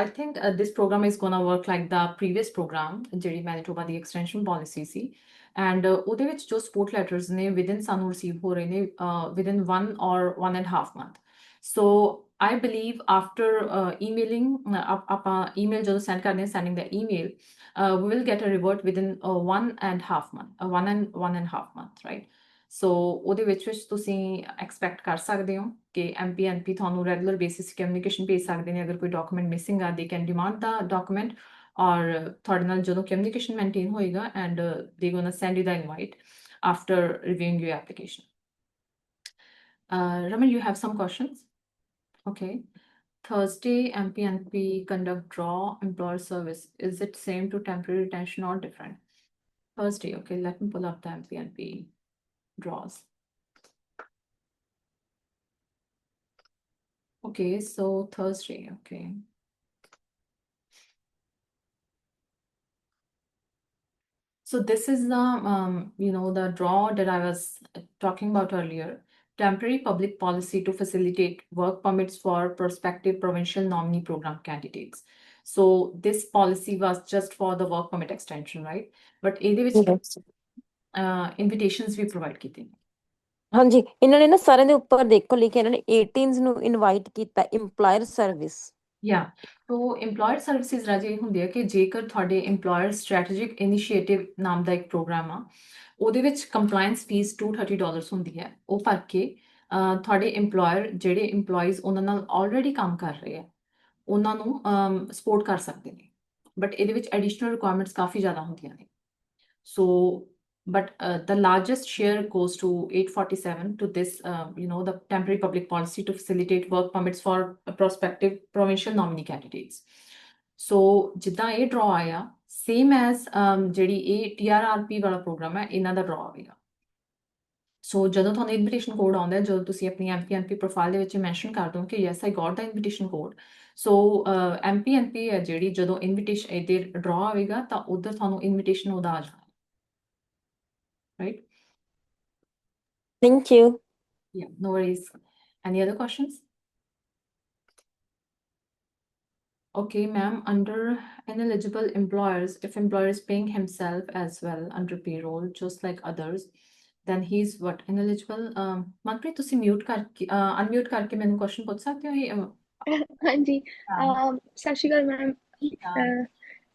I think this program is gonna work like the previous program, ਜਿਹੜੀ Manitoba the extension policy C, and ਉਹਦੇ ਵਿੱਚ ਜੋ support letters ਨੇ within ਸਾਨੂੰ receive ਹੋ ਰਹੇ ਨੇ within 1 or 1.5 month. So I believe after emailing, ਆਪਾਂ email ਜਦੋਂ send ਕਰਦੇ ਹਾਂ, sending the email, we will get a revert within 1.5 month, 1.5 month, right? So ਉਹਦੇ ਵਿੱਚ ਤੁਸੀਂ expect ਕਰ ਸਕਦੇ ਹੋ ਕਿ MPNP ਤੁਹਾਨੂੰ regular basis communication ਭੇਜ ਸਕਦੇ ਨੇ। ਅਗਰ ਕੋਈ document missing ਆ, they can demand the document, ਔਰ ਤੁਹਾਡੇ ਨਾਲ ਜਦੋਂ communication maintain ਹੋਏਗਾ and they gonna send you the invite after reviewing your application. Raman, you have some questions? Okay. Thursday, MPNP conduct draw employer service. Is it same to temporary retention or different? Thursday, okay, let me pull up the MPNP draws. Okay, so Thursday, okay. So this is the, the draw that I was talking about earlier. Temporary public policy to facilitate work permits for prospective provincial nominee program candidates. So this policy was just for the work permit extension, right? But ਇਹਦੇ ਵਿੱਚ invitations ਵੀ provide ਕੀਤੇ ਨੇ। ਹਾਂਜੀ, ਇਹਨਾਂ ਨੇ ਨਾ ਸਾਰਿਆਂ ਦੇ ਉੱਪਰ ਦੇਖੋ ਲਿਖਿਆ ਇਹਨਾਂ ਨੇ 18 ਨੂੰ ਇਨਵਾਈਟ ਕੀਤਾ ਇੰਪਲਾਇਰ ਸਰਵਿਸ। तो employer services ਰਾਜੇ ਇਹ ਹੁੰਦੀ ਹੈ ਕਿ ਜੇਕਰ ਤੁਹਾਡੇ employer strategic initiative ਨਾਮ ਦਾ ਇੱਕ ਪ੍ਰੋਗਰਾਮ ਆ, ਉਹਦੇ ਵਿੱਚ ਕੰਪਲਾਈਂਸ ਫੀਸ $230 ਹੁੰਦੀ ਹੈ। ਉਹ ਭਰ ਕੇ ਤੁਹਾਡੇ employer ਜਿਹੜੇ employees ਉਹਨਾਂ ਨਾਲ already ਕੰਮ ਕਰ ਰਹੇ ਆ ਉਹਨਾਂ ਨੂੰ ਸਪੋਰਟ ਕਰ ਸਕਦੇ ਨੇ, ਬਟ ਇਹਦੇ ਵਿੱਚ additional requirements ਕਾਫੀ ਜ਼ਿਆਦਾ ਹੁੰਦੀਆਂ ਨੇ। So but the largest share goes to 847 to this, the temporary public policy to facilitate work permits for prospective provincial nominee candidates. So ਜਿੱਦਾਂ ਇਹ draw ਆਇਆ, same as ਜਿਹੜੀ ਇਹ TRRP ਵਾਲਾ ਪ੍ਰੋਗਰਾਮ ਹੈ, ਇਹਨਾਂ ਦਾ draw ਆਵੇਗਾ। So ਜਦੋਂ ਤੁਹਾਨੂੰ invitation code ਆਉਂਦਾ ਹੈ, ਜਦੋਂ ਤੁਸੀਂ ਆਪਣੀ MPNP profile ਦੇ ਵਿੱਚ mention ਕਰ ਦਿਓ ਕਿ yes I got the invitation code, so MPNP ਹੈ ਜਿਹੜੀ ਜਦੋਂ invitation ਇਹਦੇ draw ਆਵੇਗਾ ਤਾਂ ਉਧਰ ਤੁਹਾਨੂੰ invitation ਉਹਦਾ ਆ ਜਾਣਾ। Right? Thank you. Yeah, no worries. Any other questions? Okay, ma'am, under ineligible employers, if employer is paying himself as well under payroll, just like others, then he's what, ineligible? Manpreet, ਤੁਸੀਂ mute ਕਰਕੇ unmute ਕਰਕੇ ਮੈਨੂੰ question ਪੁੱਛ ਸਕਦੇ ਹੋ ਇਹ ਹਾਂਜੀ ਹਾਂ ਸਤਿ ਸ਼੍ਰੀ ਅਕਾਲ ਮੈਮ ਹਾਂ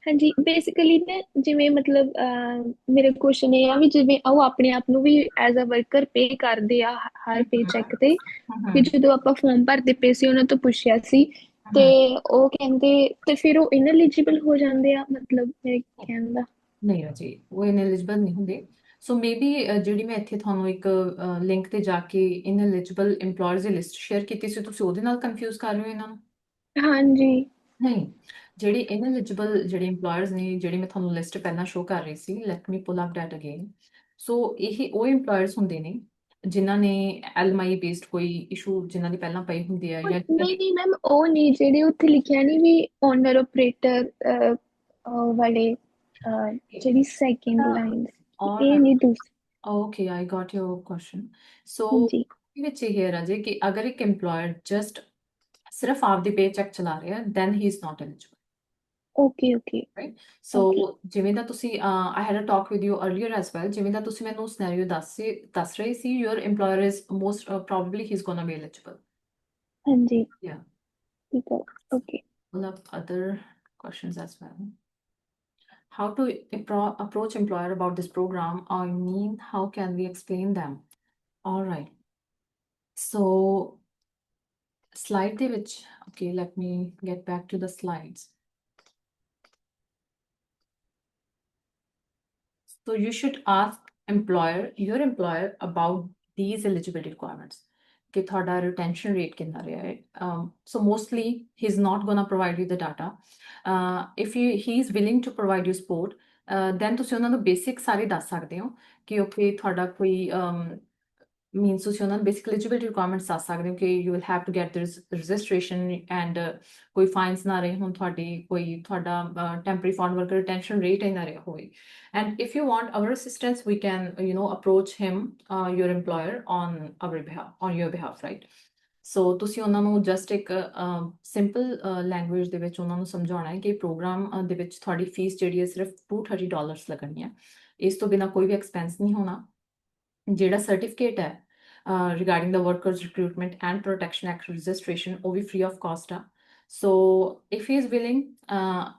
ਹਾਂਜੀ ਬੇਸਿਕਲੀ ਨਾ ਜਿਵੇਂ ਮਤਲਬ ਮੇਰੇ ਕੁਐਸਚਨ ਇਹ ਆ ਵੀ ਜਿਵੇਂ ਉਹ ਆਪਣੇ ਆਪ ਨੂੰ ਵੀ ਐਜ਼ ਅ ਵਰਕਰ ਪੇ ਕਰਦੇ ਆ ਹਰ ਪੇ ਚੈੱਕ ਤੇ ਵੀ ਜਦੋਂ ਆਪਾਂ ਫਾਰਮ ਭਰਦੇ ਪਏ ਸੀ ਉਹਨਾਂ ਤੋਂ ਪੁੱਛਿਆ ਸੀ ਤੇ ਉਹ ਕਹਿੰਦੇ ਤੇ ਫਿਰ ਉਹ ਇਨਐਲੀਜੀਬਲ ਹੋ ਜਾਂਦੇ ਆ ਮਤਲਬ ਮੇਰੇ ਕਹਿਣ ਦਾ ਨਹੀਂ ਰਾਜੀ ਉਹ ਇਨਐਲੀਜੀਬਲ ਨਹੀਂ ਹੁੰਦੇ ਸੋ ਮੇਬੀ ਜਿਹੜੀ ਮੈਂ ਇੱਥੇ ਤੁਹਾਨੂੰ ਇੱਕ ਲਿੰਕ ਤੇ ਜਾ ਕੇ ਇਨਐਲੀਜੀਬਲ EMPLOYERS ਦੀ ਲਿਸਟ ਸ਼ੇਅਰ ਕੀਤੀ ਸੀ ਤੁਸੀਂ ਉਹਦੇ ਨਾਲ ਕਨਫਿਊਜ਼ ਕਰ ਰਹੇ ਹੋ ਇਹਨਾਂ ਨੂੰ ਹਾਂਜੀ ਨਹੀਂ ਜਿਹੜੇ ਇਨਐਲੀਜੀਬਲ ਜਿਹੜੇ EMPLOYERS ਨੇ ਜਿਹੜੀ ਮੈਂ ਤੁਹਾਨੂੰ ਲਿਸਟ ਪਹਿਲਾਂ ਸ਼ੋ ਕਰ ਰਹੀ ਸੀ let me pull up that again so ਇਹ ਉਹ EMPLOYERS ਹੁੰਦੇ ਨੇ ਜਿਨ੍ਹਾਂ ਨੇ LMI ਬੇਸਡ ਕੋਈ ਇਸ਼ੂ ਜਿਨ੍ਹਾਂ ਦੀ ਪਹਿਲਾਂ ਪਈ ਹੁੰਦੀ ਹੈ ਜਾਂ ਨਹੀਂ ਮੈਮ ਉਹ ਨਹੀਂ ਜਿਹੜੇ ਉੱਥੇ ਲਿਖਿਆ ਨਹੀਂ ਵੀ ਓਨਰ ਆਪਰੇਟਰ ਵਾਲੇ ਜਿਹੜੀ ਸੈਕਿੰਡ ਲਾਈਨ ਇਹ ਨਹੀਂ ਦੂਸਰੀ Okay, I got your question. So, ਹਾਂਜੀ ਵਿੱਚ ਇਹ ਹੈ ਰਾਜੇ ਕਿ ਅਗਰ ਇੱਕ employer just ਸਿਰਫ ਆਪਦੀ ਪੇ ਚੈੱਕ ਚਲਾ ਰਿਹਾ then he is not eligible, okay okay right? So, ਜਿਵੇਂ ਦਾ ਤੁਸੀਂ I had a talk with you earlier as well, ਜਿਵੇਂ ਦਾ ਤੁਸੀਂ ਮੈਨੂੰ scenario ਦੱਸ ਰਹੇ ਸੀ your employer is most probably he's gonna be eligible. ਹਾਂਜੀ Yeah. ਠੀਕ ਹੈ okay We'll have other questions as well. How to approach employer about this program? I mean, how can we explain them? All right. So, slide ਦੇ ਵਿੱਚ, okay, let me get back to the slides. So you should ask your employer about these eligibility requirements. ਕਿ ਤੁਹਾਡਾ retention rate ਕਿੰਨਾ ਰਿਹਾ ਹੈ. So mostly he's not gonna provide you the data. If he is willing to provide you support, then ਤੁਸੀਂ ਉਹਨਾਂ ਨੂੰ basic ਸਾਰੇ ਦੱਸ ਸਕਦੇ ਹੋ ਕਿ okay ਤੁਹਾਡਾ ਕੋਈ means ਤੁਸੀਂ ਉਹਨਾਂ ਨੂੰ basic eligibility requirements ਦੱਸ ਸਕਦੇ ਹੋ ਕਿ you will have to get this registration and ਕੋਈ fines ਨਾ ਰਹੇ ਹੁਣ ਕੋਈ ਤੁਹਾਡਾ temporary foreign worker retention rate ਹੀ ਨਾ ਰਿਹਾ ਹੋਵੇ. And if you want our assistance, we can, approach him, your employer on your behalf, right? So ਤੁਸੀਂ ਉਹਨਾਂ ਨੂੰ just ਇੱਕ simple language ਦੇ ਵਿੱਚ ਉਹਨਾਂ ਨੂੰ ਸਮਝਾਉਣਾ ਹੈ ਕਿ ਪ੍ਰੋਗਰਾਮ ਦੇ ਵਿੱਚ ਤੁਹਾਡੀ ਫੀਸ ਜਿਹੜੀ ਹੈ ਸਿਰਫ $230 ਲੱਗਣੀ ਹੈ ਇਸ ਤੋਂ ਬਿਨਾ ਕੋਈ ਵੀ ਐਕਸਪੈਂਸ ਨਹੀਂ ਹੋਣਾ ਜਿਹੜਾ ਸਰਟੀਫਿਕੇਟ ਹੈ regarding the workers recruitment and protection act registration ਉਹ ਵੀ free of cost ਆ so if he is willing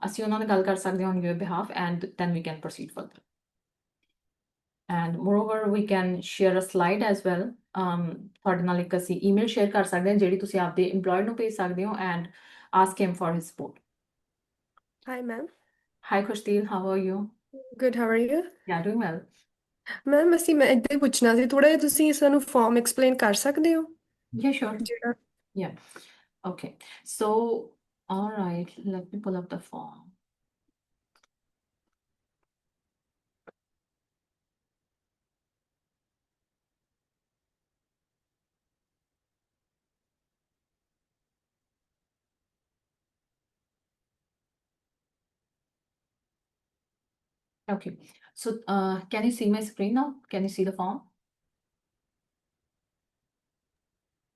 ਅਸੀਂ ਉਹਨਾਂ ਨਾਲ ਗੱਲ ਕਰ ਸਕਦੇ ਹਾਂ on your behalf and then we can proceed further and moreover we can share a slide as well ਤੁਹਾਡੇ ਨਾਲ ਇੱਕ ਅਸੀਂ email share ਕਰ ਸਕਦੇ ਹਾਂ ਜਿਹੜੀ ਤੁਸੀਂ ਆਪਦੇ employer ਨੂੰ ਭੇਜ ਸਕਦੇ ਹੋ and ask him for his support. Hi, ma'am. Hi Khushdeep, how are you? Good, how are you? Yeah, doing well. Ma'am ਮੈਂ ਇੱਦਾਂ ਹੀ ਪੁੱਛਣਾ ਸੀ ਥੋੜਾ ਜਿਹਾ ਤੁਸੀਂ ਸਾਨੂੰ ਫਾਰਮ ਐਕਸਪਲੇਨ ਕਰ ਸਕਦੇ ਹੋ Yeah, sure. ਜਿਹੜਾ Yeah. Okay. So, all right, let me pull up the form. Okay. So, can you see my screen now? Can you see the form?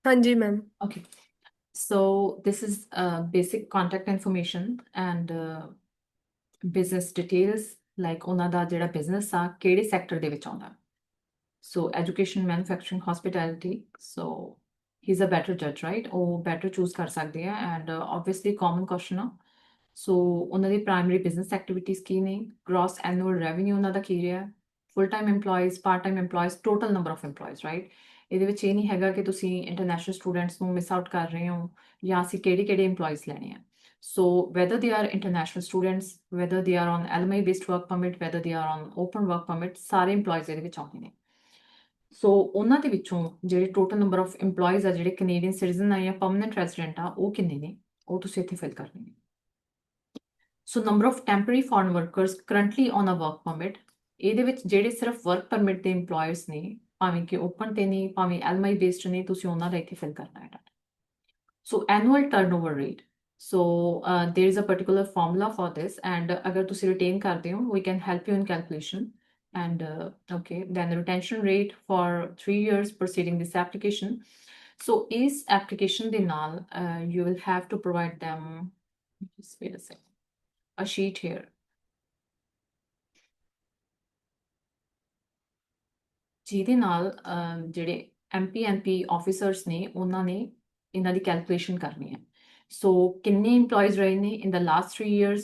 ਹਾਂਜੀ ma'am Okay. So, this is basic contact information and business details, like ਉਹਨਾਂ ਦਾ ਜਿਹੜਾ business ਆ ਕਿਹੜੇ sector ਦੇ ਵਿੱਚ ਆਉਂਦਾ. So, education, manufacturing, hospitality. So, he's a better judge, right? ਉਹ better choose ਕਰ ਸਕਦੇ ਆ and obviously common question ਆ. So, ਉਹਨਾਂ ਦੀ primary business activities ਕੀ ਨੇ? Gross annual revenue ਉਹਨਾਂ ਦਾ ਕੀ ਰਿਹਾ? Full-time employees, part-time employees, total number of employees, right? ਇਹਦੇ ਵਿੱਚ ਇਹ ਨਹੀਂ ਹੈਗਾ ਕਿ ਤੁਸੀਂ international students ਨੂੰ miss out ਕਰ ਰਹੇ ਹੋ ਜਾਂ ਅਸੀਂ ਕਿਹੜੇ employees ਲੈਣੇ ਆ. So, whether they are international students, whether they are on LMI-based work permit, whether they are on open work permit, ਸਾਰੇ employees ਇਹਦੇ ਵਿੱਚ ਆਉਂਦੇ ਨੇ. So, ਉਹਨਾਂ ਦੇ ਵਿੱਚੋਂ ਜਿਹੜੇ total number of employees ਆ ਜਿਹੜੇ Canadian citizen ਆ ਜਾਂ permanent resident ਆ ਉਹ ਕਿੰਨੇ ਨੇ ਉਹ ਤੁਸੀਂ ਇੱਥੇ fill ਕਰਨੇ ਨੇ. So, number of temporary foreign workers currently on a work permit, ਇਹਦੇ ਵਿੱਚ ਜਿਹੜੇ ਸਿਰਫ work permit ਦੇ employers ਨੇ ਭਾਵੇਂ ਕਿ open ਤੇ ਨੇ ਭਾਵੇਂ LMI based ਨੇ ਤੁਸੀਂ ਉਹਨਾਂ ਦਾ ਇੱਥੇ fill ਕਰਨਾ ਹੈ. So, annual turnover rate. So, there is a particular formula for this and ਅਗਰ ਤੁਸੀਂ retain ਕਰਦੇ ਹੋ we can help you in calculation and okay then the retention rate for 3 years preceding this application. So is application ਦੇ ਨਾਲ you will have to provide them, just wait a second, a sheet here. ਜਿਹਦੇ ਨਾਲ ਜਿਹੜੇ MPNP officers ਨੇ ਉਹਨਾਂ ਨੇ ਇਹਨਾਂ ਦੀ calculation ਕਰਨੀ ਹੈ। ਸੋ ਕਿੰਨੇ EMPLOYEES ਰਹੇ ਨੇ in the last 3 years,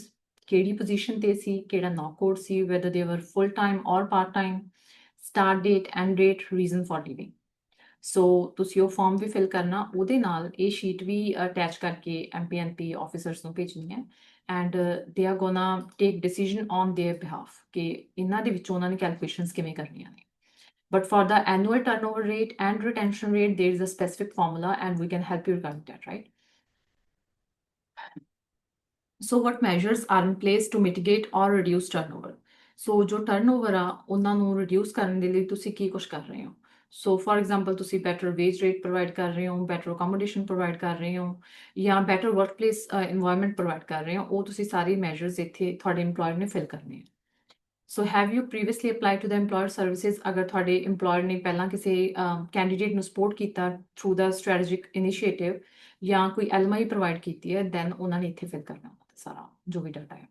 ਕਿਹੜੀ ਪੋਜੀਸ਼ਨ ਤੇ ਸੀ, ਕਿਹੜਾ ਨੌਕ ਕੋਡ ਸੀ, whether they were full time or part time, start date, end date, reason for leaving. ਸੋ ਤੁਸੀਂ ਉਹ ਫਾਰਮ ਵੀ ਫਿਲ ਕਰਨਾ, ਉਹਦੇ ਨਾਲ ਇਹ ਸ਼ੀਟ ਵੀ ਅਟੈਚ ਕਰਕੇ MPNP ਆਫੀਸਰਸ ਨੂੰ ਭੇਜਣੀ ਹੈ and they are ਗੋਨਾ take decision on there behalf ਕਿ ਇਹਨਾਂ ਦੇ ਵਿੱਚੋਂ ਉਹਨਾਂ ਨੇ ਕੈਲਕੂਲੇਸ਼ਨਸ ਕਿਵੇਂ ਕਰਨੀਆਂ ਨੇ। But for the annual turnover rate and retention rate, there is a specific formula and we can help you regarding that, right? So what measures are in place to mitigate or reduce turnover? So ਜੋ turnover ਆ ਉਹਨਾਂ ਨੂੰ reduce ਕਰਨ ਦੇ ਲਈ ਤੁਸੀਂ ਕੀ ਕੁਝ ਕਰ ਰਹੇ ਹੋ? So for example ਤੁਸੀਂ better wage rate provide ਕਰ ਰਹੇ ਹੋ, better accommodation provide ਕਰ ਰਹੇ ਹੋ ਜਾਂ better workplace environment provide ਕਰ ਰਹੇ ਹੋ, ਉਹ ਤੁਸੀਂ ਸਾਰੇ measures ਇੱਥੇ ਤੁਹਾਡੇ employer ਨੇ fill ਕਰਨੇ ਆ। So have you previously applied to the employer services? ਅਗਰ ਤੁਹਾਡੇ employer ਨੇ ਪਹਿਲਾਂ ਕਿਸੇ candidate ਨੂੰ support ਕੀਤਾ through the strategic initiative ਜਾਂ ਕੋਈ LMI provide ਕੀਤੀ ਹੈ, then ਉਹਨਾਂ ਨੇ ਇੱਥੇ fill ਕਰਨਾ ਸਾਰਾ ਜੋ ਵੀ data ਹੈ।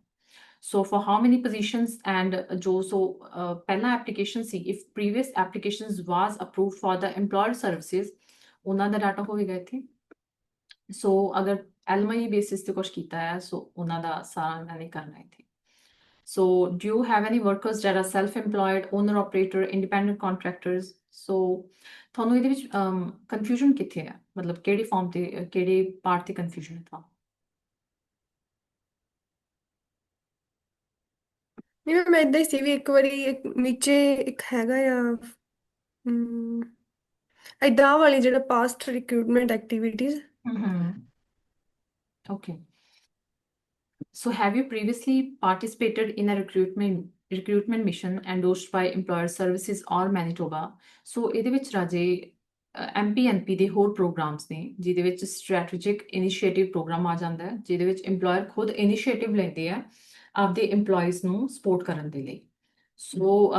So for how many positions and ਪਹਿਲਾਂ application C, if previous applications was approved for the employer services, ਉਹਨਾਂ ਦਾ data ਹੋਵੇਗਾ ਇੱਥੇ। So ਅਗਰ LMI basis ਤੇ ਕੁਝ ਕੀਤਾ ਹੈ, so ਉਹਨਾਂ ਦਾ ਸਾਰਾ ਇਹਨਾਂ ਨੇ ਕਰਨਾ ਇੱਥੇ। So do you have any workers that are self-employed, owner operator, independent contractors? So ਤੁਹਾਨੂੰ ਇਹਦੇ ਵਿੱਚ confusion ਕਿੱਥੇ ਹੈ, ਮਤਲਬ ਕਿਹੜੀ ਫਾਰਮ ਤੇ ਕਿਹੜੇ ਪਾਰਟ ਤੇ confusion ਹੈ ਤੁਹਾਨੂੰ? ਨਹੀਂ ਮੈਂ ਏਦਾਂ ਹੀ ਸੀ ਵੀ ਇੱਕ ਵਾਰੀ ਨੀਚੇ ਇੱਕ ਹੈਗਾ ਆ ਏਦਾਂ ਵਾਲੀ ਜਿਹੜਾ past recruitment activities. Okay. So have you previously participated in a recruitment mission endorsed by Employer Services or Manitoba? So ਇਹਦੇ ਵਿੱਚ ਰਾਜੇ MPNP ਦੇ ਹੋਰ ਪ੍ਰੋਗਰਾਮਸ ਨੇ ਜਿਹਦੇ ਵਿੱਚ ਸਟ੍ਰੈਟੇਜਿਕ ਇਨੀਸ਼ੀਏਟਿਵ ਪ੍ਰੋਗਰਾਮ ਆ ਜਾਂਦਾ ਹੈ, ਜਿਹਦੇ ਵਿੱਚ EMPLOYER ਖੁਦ ਇਨੀਸ਼ੀਏਟਿਵ ਲੈਂਦੇ ਆ ਆਪਦੇ EMPLOYEES ਨੂੰ ਸਪੋਰਟ ਕਰਨ ਦੇ ਲਈ। ਸੋ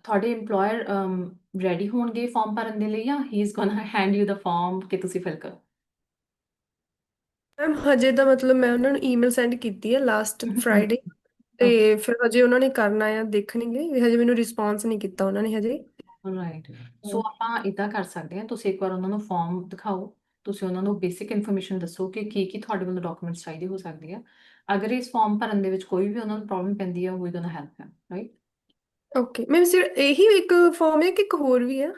ਤੁਹਾਡੇ EMPLOYER ਰੈਡੀ ਹੋਣਗੇ ਫਾਰਮ ਭਰਨ ਦੇ ਲਈ ਜਾਂ he is gonna hand you the form ਕਿ ਤੁਸੀਂ ਫਿਲ ਕਰੋ? ਮੈਮ ਹਜੇ ਤਾਂ ਮਤਲਬ ਮੈਂ ਉਹਨਾਂ ਨੂੰ ਈਮੇਲ ਸੈਂਡ ਕੀਤੀ ਹੈ ਲਾਸਟ ਫਰਾਈਡੇ ਤੇ ਫਿਰ ਹਜੇ ਉਹਨਾਂ ਨੇ ਕਰਨਾ ਆ, ਦੇਖਣਗੇ ਵੀ ਹਜੇ ਮੈਨੂੰ ਰਿਸਪੌਂਸ ਨਹੀਂ ਕੀਤਾ ਉਹਨਾਂ ਨੇ ਹਜੇ। ਰਾਈਟ। ਸੋ ਆਪਾਂ ਇਦਾਂ ਕਰ ਸਕਦੇ ਹਾਂ, ਤੁਸੀਂ ਇੱਕ ਵਾਰ ਉਹਨਾਂ ਨੂੰ ਫਾਰਮ ਦਿਖਾਓ, ਤੁਸੀਂ ਉਹਨਾਂ ਨੂੰ ਬੇਸਿਕ ਇਨਫੋਰਮੇਸ਼ਨ ਦੱਸੋ ਕਿ ਕੀ ਤੁਹਾਡੇ ਵੱਲੋਂ ਡਾਕੂਮੈਂਟਸ ਚਾਹੀਦੇ ਹੋ ਸਕਦੇ ਆ। ਅਗਰ ਇਸ ਫਾਰਮ ਭਰਨ ਦੇ ਵਿੱਚ ਕੋਈ ਵੀ ਉਹਨਾਂ ਨੂੰ ਪ੍ਰੋਬਲਮ ਪੈਂਦੀ ਆ, we gonna help them, right? Okay ma'am sir ਇਹੀ ਇੱਕ ਫਾਰਮ ਹੈ ਕਿ ਇੱਕ ਹੋਰ ਵੀ ਆ?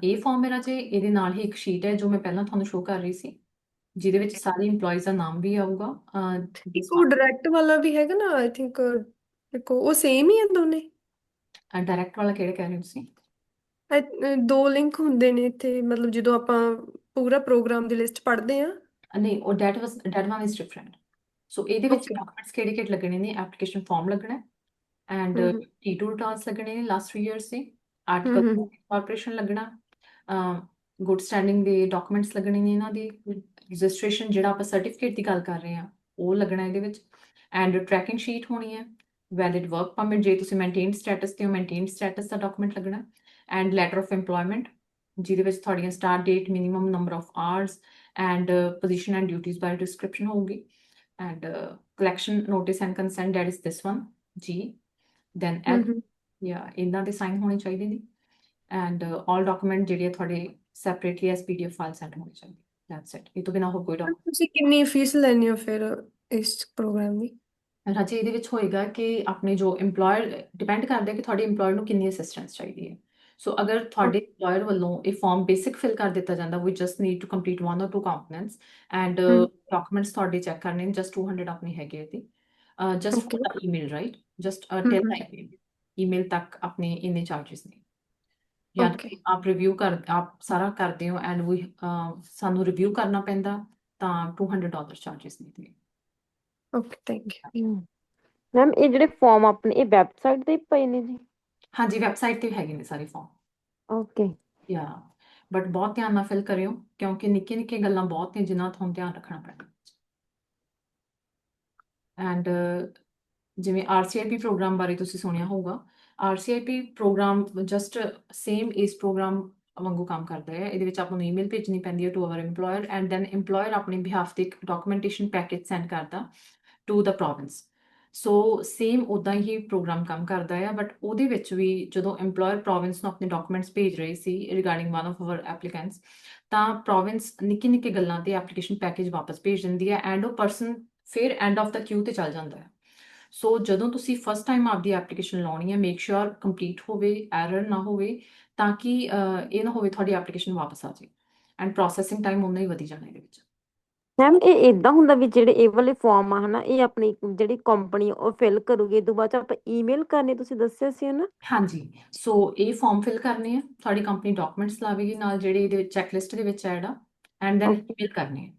ਇਹ ਫਾਰਮ ਮੇਰਾ ਜੇ ਇਹਦੇ ਨਾਲ ਹੀ ਇੱਕ ਸ਼ੀਟ ਹੈ ਜੋ ਮੈਂ ਪਹਿਲਾਂ ਤੁਹਾਨੂੰ ਸ਼ੋਅ ਕਰ ਰਹੀ ਸੀ, ਜਿਹਦੇ ਵਿੱਚ ਸਾਰੇ EMPLOYEES ਦਾ ਨਾਮ ਵੀ ਆਊਗਾ। ਇੱਕ ਉਹ ਡਾਇਰੈਕਟ ਵਾਲਾ ਵੀ ਹੈਗਾ ਨਾ, ਆਈ ਥਿੰਕ ਇੱਕ ਉਹ ਸੇਮ ਹੀ ਆ ਦੋਨੇ? ਡਾਇਰੈਕਟ ਵਾਲਾ ਕਿਹੜਾ ਕਹਿ ਰਹੇ ਹੋ ਤੁਸੀਂ? ਦੋ ਲਿੰਕ ਹੁੰਦੇ ਨੇ ਇੱਥੇ, ਮਤਲਬ ਜਦੋਂ ਆਪਾਂ ਪੂਰਾ ਪ੍ਰੋਗਰਾਮ ਦੀ ਲਿਸਟ ਪੜ੍ਹਦੇ ਆ। ਨਹੀਂ, ਉਹ that one is different. ਸੋ ਇਹਦੇ ਵਿੱਚ Okay. ਡਾਕੂਮੈਂਟਸ ਕਿਹੜੇ ਲੱਗਣੇ ਨੇ? ਐਪਲੀਕੇਸ਼ਨ ਫਾਰਮ ਲੱਗਣਾ ਐਂਡ T2 ਰਿਟਰਨਸ ਲੱਗਣੇ ਨੇ ਲਾਸਟ 3 years ਦੇ, ਆਰਟੀਕਲ ਕਾਰਪੋਰੇਸ਼ਨ ਲੱਗਣਾ, ਗੁੱਡ ਸਟੈਂਡਿੰਗ ਦੇ ਡਾਕੂਮੈਂਟਸ ਲੱਗਣੇ ਨੇ ਇਹਨਾਂ ਦੇ, ਰਜਿਸਟ੍ਰੇਸ਼ਨ ਜਿਹੜਾ ਆਪਾਂ ਸਰਟੀਫਿਕੇਟ ਦੀ ਗੱਲ ਕਰ ਰਹੇ ਹਾਂ ਉਹ ਲੱਗਣਾ ਇਹਦੇ ਵਿੱਚ, ਐਂਡ ਟਰੈਕਿੰਗ ਸ਼ੀਟ ਹੋਣੀ ਹੈ, ਵੈਲਿਡ ਵਰਕ ਪਰਮਿਟ ਜੇ ਤੁਸੀਂ ਮੇਨਟੇਨ ਸਟੇਟਸ ਤੇ ਹੋ, ਮੇਨਟੇਨ ਸਟੇਟਸ ਦਾ ਡਾਕੂਮੈਂਟ ਲੱਗਣਾ, ਐਂਡ ਲੈਟਰ ਆਫ EMPLOYMENT ਜਿਹਦੇ ਵਿੱਚ ਤੁਹਾਡੀਆਂ start date, minimum number of hours and position and duties ਬਾਰੇ ਡਿਸਕ੍ਰਿਪਸ਼ਨ ਹੋਊਗੀ, and collection notice and consent, that is this one G, then L, ਇਹਨਾਂ ਦੇ ਸਾਈਨ ਹੋਣੇ ਚਾਹੀਦੇ ਨੇ, ਐਂਡ all document ਜਿਹੜੇ ਤੁਹਾਡੇ separately as PDF file send ਹੋਣੇ ਚਾਹੀਦੇ। That's it. ਇਹ ਤੋਂ ਬਿਨਾਂ ਹੋਰ ਕੋਈ document? ਤੁਸੀਂ ਕਿੰਨੀ ਫੀਸ ਲੈਣੀ ਹੋ ਫਿਰ ਇਸ ਪ੍ਰੋਗਰਾਮ ਦੀ? ਰਾਜੇ ਇਹਦੇ ਵਿੱਚ ਹੋਏਗਾ ਕਿ ਆਪਣੇ ਜੋ EMPLOYER ਡਿਪੈਂਡ ਕਰਦਾ ਕਿ ਤੁਹਾਡੇ EMPLOYER ਨੂੰ ਕਿੰਨੀ ਅਸਿਸਟੈਂਸ ਚਾਹੀਦੀ ਹੈ। ਸੋ ਅਗਰ ਤੁਹਾਡੇ EMPLOYER ਵੱਲੋਂ ਇਹ ਫਾਰਮ ਬੇਸਿਕ ਫਿਲ ਕਰ ਦਿੱਤਾ ਜਾਂਦਾ, we just need to complete 1 or 2 components and documents ਤੁਹਾਡੇ ਚੈੱਕ ਕਰਨੇ ਨੇ, just 200 ਆਪਣੀ ਹੈਗੇ ਇਹਦੀ, just for the email, right? Just tell the email ਤੱਕ ਆਪਣੇ ਇੰਨੇ ਚਾਰजेस ਨੇ, ਜਾਂ ਆਪ ਰਿਵਿਊ ਆਪ ਸਾਰਾ ਕਰਦੇ ਹੋ ਐਂਡ ਵੀ ਸਾਨੂੰ ਰਿਵਿਊ ਕਰਨਾ ਪੈਂਦਾ ਤਾਂ $200 ਚਾਰजेस ਨੇ ਇਹਦੇ। Okay, thank you ma'am. ਇਹ ਜਿਹੜੇ ਫਾਰਮ ਆਪਣੇ ਇਹ ਵੈਬਸਾਈਟ ਤੇ ਪਏ ਨੇ ਜੀ? ਹਾਂਜੀ, ਵੈਬਸਾਈਟ ਤੇ ਹੈਗੇ ਨੇ ਸਾਰੇ ਫਾਰਮ। ਓਕੇ ਯਾ ਬਟ ਬਹੁਤ ਧਿਆਨ ਨਾਲ ਫਿਲ ਕਰਿਓ ਕਿਉਂਕਿ ਨਿੱਕੇ ਨਿੱਕੇ ਗੱਲਾਂ ਬਹੁਤ ਨੇ ਜਿਨ੍ਹਾਂ ਤੁਹਾਨੂੰ ਧਿਆਨ ਰੱਖਣਾ ਪੈਣਾ। ਐਂਡ ਜਿਵੇਂ RCIP ਪ੍ਰੋਗਰਾਮ ਬਾਰੇ ਤੁਸੀਂ ਸੁਣਿਆ ਹੋਊਗਾ, RCIP ਪ੍ਰੋਗਰਾਮ ਜਸਟ ਸੇਮ ਇਸ ਪ੍ਰੋਗਰਾਮ ਵਾਂਗੂ ਕੰਮ ਕਰਦਾ ਹੈ। ਇਹਦੇ ਵਿੱਚ ਆਪਾਂ ਨੂੰ ਈਮੇਲ ਭੇਜਣੀ ਪੈਂਦੀ ਹੈ to our EMPLOYER and then EMPLOYER ਆਪਣੇ ਬਿਹਾਫ ਤੇ ਇੱਕ ਡਾਕੂਮੈਂਟੇਸ਼ਨ ਪੈਕੇਜ ਸੈਂਡ ਕਰਦਾ to the province. So same ਉੱਦਾਂ ਹੀ ਪ੍ਰੋਗਰਾਮ ਕੰਮ ਕਰਦਾ ਆ, ਬਟ ਉਹਦੇ ਵਿੱਚ ਵੀ ਜਦੋਂ EMPLOYER ਪ੍ਰੋਵਿੰਸ ਨੂੰ ਆਪਣੇ ਡਾਕੂਮੈਂਟਸ ਭੇਜ ਰਹੇ ਸੀ regarding one of our applicants, ਤਾਂ ਪ੍ਰੋਵਿੰਸ ਨਿੱਕੀ ਨਿੱਕੀ ਗੱਲਾਂ ਤੇ ਐਪਲੀਕੇਸ਼ਨ ਪੈਕੇਜ ਵਾਪਸ ਭੇਜ ਦਿੰਦੀ ਹੈ ਐਂਡ ਉਹ ਪਰਸਨ ਫਿਰ ਐਂਡ ਆਫ ਦਾ ਕਿਊ ਤੇ ਚੱਲ ਜਾਂਦਾ ਹੈ। ਸੋ ਜਦੋਂ ਤੁਸੀਂ ਫਸਟ ਟਾਈਮ ਆਪਦੀ ਐਪਲੀਕੇਸ਼ਨ ਲਾਉਣੀ ਹੈ, ਮੇਕ ਸ਼ੋਰ ਕੰਪਲੀਟ ਹੋਵੇ, ਐਰਰ ਨਾ ਹੋਵੇ, ਤਾਂ ਕਿ ਇਹ ਨਾ ਹੋਵੇ ਤੁਹਾਡੀ ਐਪਲੀਕੇਸ਼ਨ ਵਾਪਸ ਆ ਜਾਏ ਐਂਡ ਪ੍ਰੋਸੈਸਿੰਗ ਟਾਈਮ ਉਨਾ ਹੀ ਵਧੀ ਜਾਣਾ ਇਹਦੇ ਵਿੱਚ। ਮੈਮ ਇਹ ਇਦਾਂ ਹੁੰਦਾ ਵੀ ਜਿਹੜੇ ਇਹ ਵਾਲੇ ਫਾਰਮ ਆ ਹਨਾ, ਇਹ ਆਪਣੀ ਜਿਹੜੀ ਕੰਪਨੀ ਉਹ ਫਿਲ ਕਰੂਗੀ, ਇਹ ਤੋਂ ਬਾਅਦ 'ਚ ਆਪਾਂ ਈਮੇਲ ਕਰਨੀ, ਤੁਸੀਂ ਦੱਸਿਆ ਸੀ ਹਨਾ? ਹਾਂਜੀ, ਸੋ ਇਹ ਫਾਰਮ ਫਿਲ ਕਰਨੇ ਆ, ਤੁਹਾਡੀ ਕੰਪਨੀ ਡਾਕੂਮੈਂਟਸ ਲਾਵੇਗੀ ਨਾਲ ਜਿਹੜੇ ਇਹਦੇ ਵਿੱਚ ਚੈੱਕਲਿਸਟ ਦੇ ਵਿੱਚ ਐਡ ਆ, ਐਂਡ ਦੈਨ ਓਕੇ ਈਮੇਲ ਕਰਨੇ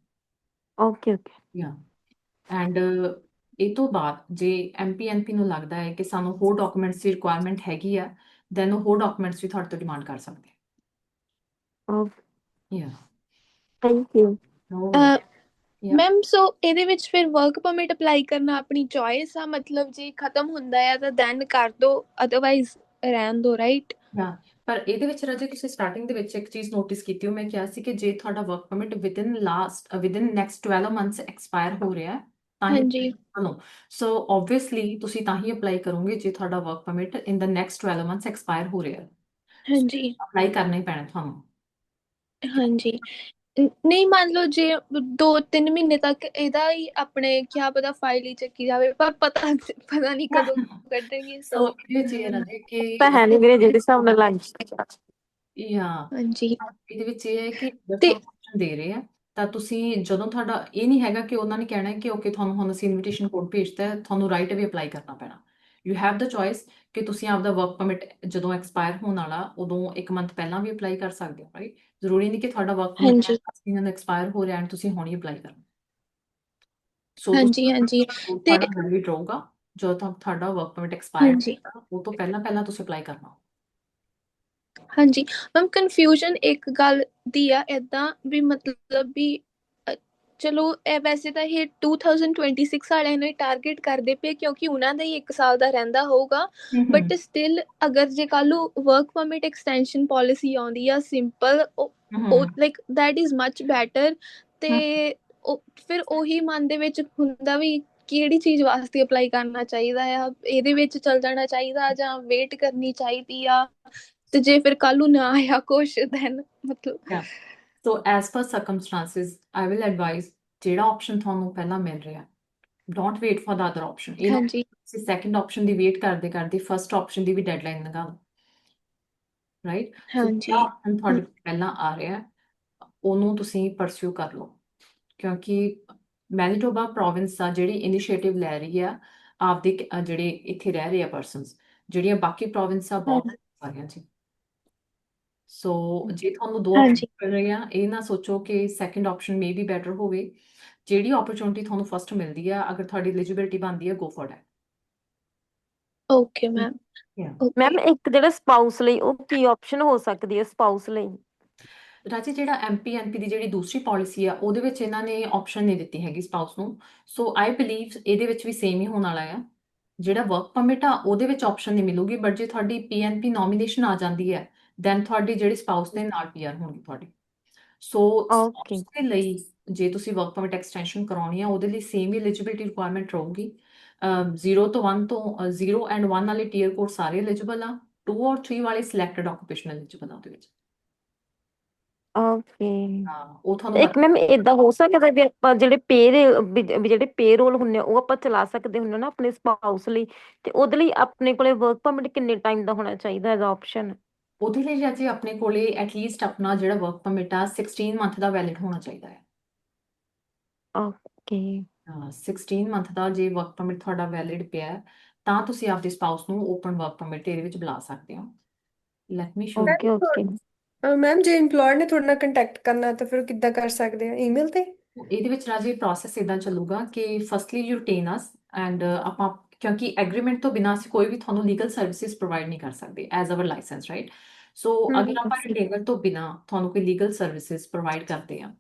ਓਕੇ ਓਕੇ। ਆ। ਐਂਡ ਇਹ ਤੋਂ ਬਾਅਦ ਜੇ MPNP ਨੂੰ ਲੱਗਦਾ ਹੈ ਕਿ ਸਾਨੂੰ ਹੋਰ ਡਾਕੂਮੈਂਟਸ ਦੀ ਰਿਕੁਆਇਰਮੈਂਟ ਹੈਗੀ ਆ, ਦੈਨ ਉਹ ਹੋਰ ਡਾਕੂਮੈਂਟਸ ਵੀ ਤੁਹਾਡੇ ਤੋਂ ਡਿਮਾਂਡ ਕਰ ਸਕਦੇ ਆ। Thank you. No worry. Ma'am so ਇਹਦੇ ਵਿੱਚ ਫਿਰ ਵਰਕ ਪਰਮਿਟ ਅਪਲਾਈ ਕਰਨਾ ਆਪਣੀ ਚੋਇਸ ਆ, ਮਤਲਬ ਜੇ ਖਤਮ ਹੁੰਦਾ ਆ ਤਾਂ ਦੈਨ ਕਰ ਦੋ, ਅਦਰਵਾਈਜ਼ ਰਹਿਣ ਦੋ, ਰਾਈਟ? ਪਰ ਇਹਦੇ ਵਿੱਚ ਰਾਜੇ ਤੁਸੀਂ ਸਟਾਰਟਿੰਗ ਦੇ ਵਿੱਚ ਇੱਕ ਚੀਜ਼ ਨੋਟਿਸ ਕੀਤੀ, ਮੈਂ ਕਿਹਾ ਸੀ ਕਿ ਜੇ ਤੁਹਾਡਾ work permit within next 12 months expire ਹੋ ਰਿਹਾ ਤਾਂ ਹੀ ਹਾਂਜੀ ਸੋ ਆਬਵੀਅਸਲੀ ਤੁਸੀਂ ਤਾਂ ਹੀ ਅਪਲਾਈ ਕਰੋਗੇ ਜੇ ਤੁਹਾਡਾ work permit in the next 12 months expire ਹੋ ਰਿਹਾ। ਹਾਂਜੀ ਅਪਲਾਈ ਕਰਨਾ ਹੀ ਪੈਣਾ ਤੁਹਾਨੂੰ। ਹਾਂਜੀ। ਨਹੀਂ ਮੰਨ ਲਓ ਜੇ 2-3 ਮਹੀਨੇ ਤੱਕ ਇਹਦਾ ਹੀ ਆਪਣੇ ਕਿਆ ਪਤਾ ਫਾਈਲ ਹੀ ਚੱਕੀ ਜਾਵੇ, ਪਰ ਪਤਾ ਨਹੀਂ ਕਦੋਂ ਕੱਢਣਗੇ। ਸੋ ਸੋ ਇਹਦੇ ਵਿੱਚ ਇਹ ਰਾਜੇ ਤਾਂ ਕਿ ਹੈ ਨਹੀਂ ਵੀਰੇ, ਜਿਹੜੇ ਹਿਸਾਬ ਨਾਲ ਲੱਗ ਹਾਂਜੀ ਇਹਦੇ ਵਿੱਚ ਇਹ ਹੈ ਕਿ ਅਗਰ ਤੇ ਤੁਹਾਨੂੰ option ਦੇ ਰਹੇ ਆ ਤਾਂ ਤੁਸੀਂ ਜਦੋਂ ਤੁਹਾਡਾ ਇਹ ਨਹੀਂ ਹੈਗਾ ਕਿ ਉਹਨਾਂ ਨੇ ਕਹਿਣਾ ਹੈ ਕਿ ਓਕੇ ਤੁਹਾਨੂੰ ਹੁਣ ਅਸੀਂ ਇਨਵੀਟੇਸ਼ਨ ਕੋਡ ਭੇਜਤਾ ਹੈ, ਤੁਹਾਨੂੰ ਰਾਈਟ ਅਵੇ ਅਪਲਾਈ ਕਰਨਾ ਪੈਣਾ। ਯੂ ਹੈਵ ਦ ਚੋਇਸ ਕਿ ਤੁਸੀਂ ਆਪਦਾ ਵਰਕ ਪਰਮਿਟ ਜਦੋਂ ਐਕਸਪਾਇਰ ਹੋਣ ਵਾਲਾ ਉਦੋਂ 1 ਮੰਥ ਪਹਿਲਾਂ ਵੀ ਅਪਲਾਈ ਕਰ ਸਕਦੇ ਹੋ, ਰਾਈਟ? ਜ਼ਰੂਰੀ ਨਹੀਂ ਕਿ ਤੁਹਾਡਾ ਵਰਕ ਪਰਮਿਟ ਹਾਂਜੀ ਐਕਸਪਾਇਰ ਹੋ ਰਿਹਾ ਐਂਡ ਤੁਸੀਂ ਹੁਣ ਹੀ ਅਪਲਾਈ ਕਰਨਾ। ਸੋ ਹਾਂਜੀ ਹਾਂਜੀ ਤੁਸੀਂ ਤੇ ਤੁਹਾਡਾ ਵੈਲਿਡ ਰਹੂਗਾ ਜਦੋਂ ਤੱਕ ਤੁਹਾਡਾ ਵਰਕ ਪਰਮਿਟ ਐਕਸਪਾਇਰ ਹਾਂਜੀ ਹੋਏਗਾ, ਉਹ ਤੋਂ ਪਹਿਲਾਂ ਤੁਸੀਂ ਅਪਲਾਈ ਕਰਨਾ। ਹਾਂਜੀ ਮੈਮ ਕਨਫਿਊਜ਼ਨ ਇੱਕ ਗੱਲ ਦੀ ਆ ਏਦਾਂ ਵੀ, ਮਤਲਬ ਵੀ ਚਲੋ ਇਹ ਵੈਸੇ ਤਾਂ ਇਹ 2026 ਵਾਲਿਆਂ ਨੂੰ ਟਾਰਗੇਟ ਕਰਦੇ ਪਏ ਕਿਉਂਕਿ ਉਹਨਾਂ ਦਾ ਹੀ 1 ਸਾਲ ਦਾ ਰਹਿੰਦਾ ਹੋਊਗਾ, ਬਟ ਸਟਿਲ ਅਗਰ ਜੇ ਕੱਲ ਨੂੰ ਵਰਕ ਪਰਮਿਟ ਐਕਸਟੈਂਸ਼ਨ ਪਾਲਿਸੀ ਆਉਂਦੀ ਆ simple, like that is much better. ਤੇ ਫਿਰ ਉਹੀ ਮਨ ਦੇ ਵਿੱਚ ਹੁੰਦਾ ਵੀ ਕਿਹੜੀ ਚੀਜ਼ ਵਾਸਤੇ ਅਪਲਾਈ ਕਰਨਾ ਚਾਹੀਦਾ ਆ, ਇਹਦੇ ਵਿੱਚ ਚਲ ਜਾਣਾ ਚਾਹੀਦਾ ਜਾਂ ਵੇਟ ਕਰਨੀ ਚਾਹੀਦੀ ਆ, ਤੇ ਜੇ ਫਿਰ ਕੱਲ ਨੂੰ ਨਾ ਆਇਆ ਕੁਛ ਦੈਨ ਮਤਲਬ। So as per circumstances I will advise ਜਿਹੜਾ ਆਪਸ਼ਨ ਤੁਹਾਨੂੰ ਪਹਿਲਾਂ ਮਿਲ ਰਿਹਾ, don't wait for the other option. ਇਹ ਨਾ ਹਾਂਜੀ ਤੁਸੀਂ ਸੈਕੰਡ ਆਪਸ਼ਨ ਦੀ ਵੇਟ ਕਰਦੇ ਕਰਦੇ ਫਰਸਟ ਆਪਸ਼ਨ ਦੀ ਵੀ ਡੈਡਲਾਈਨ ਲਗਾ ਲਓ, ਰਾਈਟ? ਸੋ ਜਿਹੜਾ ਹਾਂਜੀ ਆਪਸ਼ਨ ਤੁਹਾਡੇ ਕੋਲ ਪਹਿਲਾਂ ਆ ਰਿਹਾ ਉਹਨੂੰ ਤੁਸੀਂ ਪਰਸਿਊ ਕਰ ਲਓ, ਕਿਉਂਕਿ ਮੈਨੀਟੋਬਾ ਪ੍ਰੋਵਿੰਸ ਆ ਜਿਹੜੀ ਇਨੀਸ਼ੀਏਟਿਵ ਲੈ ਰਹੀ ਆ ਆਪਦੇ ਜਿਹੜੇ ਇੱਥੇ ਰਹਿ ਰਹੇ ਆ ਪਰਸਨਸ, ਜਿਹੜੀਆਂ ਬਾਕੀ ਪ੍ਰੋਵਿੰਸ ਆ ਬਹੁਤ ਸਾਰੀਆਂ ਜੀ। ਸੋ ਜੇ ਤੁਹਾਨੂੰ 2 ਆਪਸ਼ਨ ਹਾਂਜੀ ਮਿਲ ਰਹੇ ਆ, ਇਹ ਨਾ ਸੋਚੋ ਕਿ second option may be better ਹੋਵੇ। ਜਿਹੜੀ ਓਪਰਚੁਨਿਟੀ ਤੁਹਾਨੂੰ ਫਸਟ ਮਿਲਦੀ ਆ, ਅਗਰ ਤੁਹਾਡੀ ਐਲੀਜੀਬਿਲਟੀ ਬਣਦੀ ਹੈ, go for it. Okay ma'am okay. Ma'am ਇੱਕ ਜਿਹੜਾ ਸਪਾਊਸ ਲਈ, ਉਹ ਕੀ ਆਪਸ਼ਨ ਹੋ ਸਕਦੀ ਹੈ ਸਪਾਊਸ ਲਈ? ਰਾਜੀ ਜਿਹੜਾ MPNP ਦੀ ਜਿਹੜੀ ਦੂਸਰੀ ਪਾਲਿਸੀ ਆ ਉਹਦੇ ਵਿੱਚ ਇਹਨਾਂ ਨੇ ਆਪਸ਼ਨ ਨਹੀਂ ਦਿੱਤੀ ਹੈਗੀ ਸਪਾਊਸ ਨੂੰ। ਸੋ ਆਈ ਬਿਲੀਵ ਇਹਦੇ ਵਿੱਚ ਵੀ ਸੇਮ ਹੀ ਹੋਣ ਵਾਲਾ ਆ। ਜਿਹੜਾ ਵਰਕ ਪਰਮਿਟ ਆ ਉਹਦੇ ਵਿੱਚ ਆਪਸ਼ਨ ਨਹੀਂ ਮਿਲੂਗੀ, ਬਟ ਜੇ ਤੁਹਾਡੀ PNP ਨੋਮੀਨੇਸ਼ਨ ਆ ਜਾਂਦੀ ਹੈ ਦੈਨ ਤੁਹਾਡੀ ਜਿਹੜੀ ਸਪਾਊਸ ਦੇ ਨਾਲ PR ਹੋਣਗੇ ਤੁਹਾਡੀ। ਸੋ ਓਕੇ ਸਪਾਊਸ ਦੇ ਲਈ ਜੇ ਤੁਸੀਂ ਵਰਕ ਪਰਮਿਟ ਐਕਸਟੈਂਸ਼ਨ ਕਰਾਉਣੀ ਆ ਉਹਦੇ ਲਈ ਸੇਮ ਹੀ ਐਲੀਜੀਬਿਲਟੀ ਰਿਕੁਆਇਰਮੈਂਟ ਰਹੂਗੀ। 0 ਤੋਂ 1 ਤੋਂ 0 ਐਂਡ 1 ਵਾਲੇ ਟੀਅਰ ਕੋਡ ਸਾਰੇ ਐਲੀਜੀਬਲ ਆ, 2 ਔਰ 3 ਵਾਲੇ ਸਿਲੈਕਟਡ ਆਕੂਪੇਸ਼ਨ ਐਲੀਜੀਬਲ ਆ ਉਹਦੇ ਵਿੱਚ। ਓਕੇ। ਹਾਂ ਉਹ ਤੁਹਾਨੂੰ ਇੱਕ ਮੈਮ ਏਦਾਂ ਹੋ ਸਕਦਾ ਵੀ ਆਪਾਂ ਜਿਹੜੇ ਜਿਹੜੇ ਪੇਰੋਲ ਹੁੰਦੇ ਆ ਉਹ ਆਪਾਂ ਚਲਾ ਸਕਦੇ ਹੁੰਦੇ ਨਾ ਆਪਣੇ ਸਪਾਊਸ ਲਈ, ਤੇ ਉਹਦੇ ਲਈ ਆਪਣੇ ਕੋਲੇ ਵਰਕ ਪਰਮਿਟ ਕਿੰਨੇ ਟਾਈਮ ਦਾ ਹੋਣਾ ਚਾਹੀਦਾ ਐਜ਼ ਆਪਸ਼ਨ? ਉਹਦੇ ਲਈ ਜੀ ਆਪਣੇ ਕੋਲੇ ਐਟਲੀਸਟ ਆਪਣਾ ਜਿਹੜਾ ਵਰਕ ਪਰਮਿਟ ਆ 16 ਮੰਥ ਦਾ ਵੈਲਿਡ ਹੋਣਾ ਚਾਹੀਦਾ ਹੈ। ਓਕੇ 16 ਮੰਥ ਦਾ ਜੇ ਵਰਕ ਪਰਮਿਟ ਤੁਹਾਡਾ ਵੈਲਿਡ ਪਿਆ ਤਾਂ ਤੁਸੀਂ ਆਪਦੇ ਸਪਾਊਸ ਨੂੰ ਓਪਨ ਵਰਕ ਪਰਮਿਟ ਇਹਦੇ ਵਿੱਚ ਬੁਲਾ ਸਕਦੇ ਹੋ। Let me show. Okay okay. Ma'am ਜੇ EMPLOYER ਨੇ ਤੁਹਾਡੇ ਨਾਲ ਕੰਟੈਕਟ ਕਰਨਾ ਤਾਂ ਫਿਰ ਕਿੱਦਾਂ ਕਰ ਸਕਦੇ ਆ? ਈਮੇਲ ਤੇ? ਇਹਦੇ ਵਿੱਚ ਰਾਜੇ ਪ੍ਰੋਸੈਸ ਇਦਾਂ ਚੱਲੂਗਾ ਕਿ firstly you retain us and ਆਪਾਂ ਕਿਉਂਕਿ ਐਗਰੀਮੈਂਟ ਤੋਂ ਬਿਨਾਂ ਅਸੀਂ ਕੋਈ ਵੀ ਤੁਹਾਨੂੰ ਲੀਗਲ ਸਰਵਿਸਿਜ਼ ਪ੍ਰੋਵਾਈਡ ਨਹੀਂ ਕਰ ਸਕਦੇ ਐਜ਼ ਅਵਰ ਲਾਇਸੈਂਸ, ਰਾਈਟ? ਸੋ ਅਗਰ ਆਪਾਂ ਰਿਟੇਨਰ ਤੋਂ ਬਿਨਾਂ ਤੁਹਾਨੂੰ ਕੋਈ ਲੀਗਲ ਸਰਵਿਸਿਜ਼ ਪ੍ਰੋਵਾਈਡ ਕਰਦੇ ਆ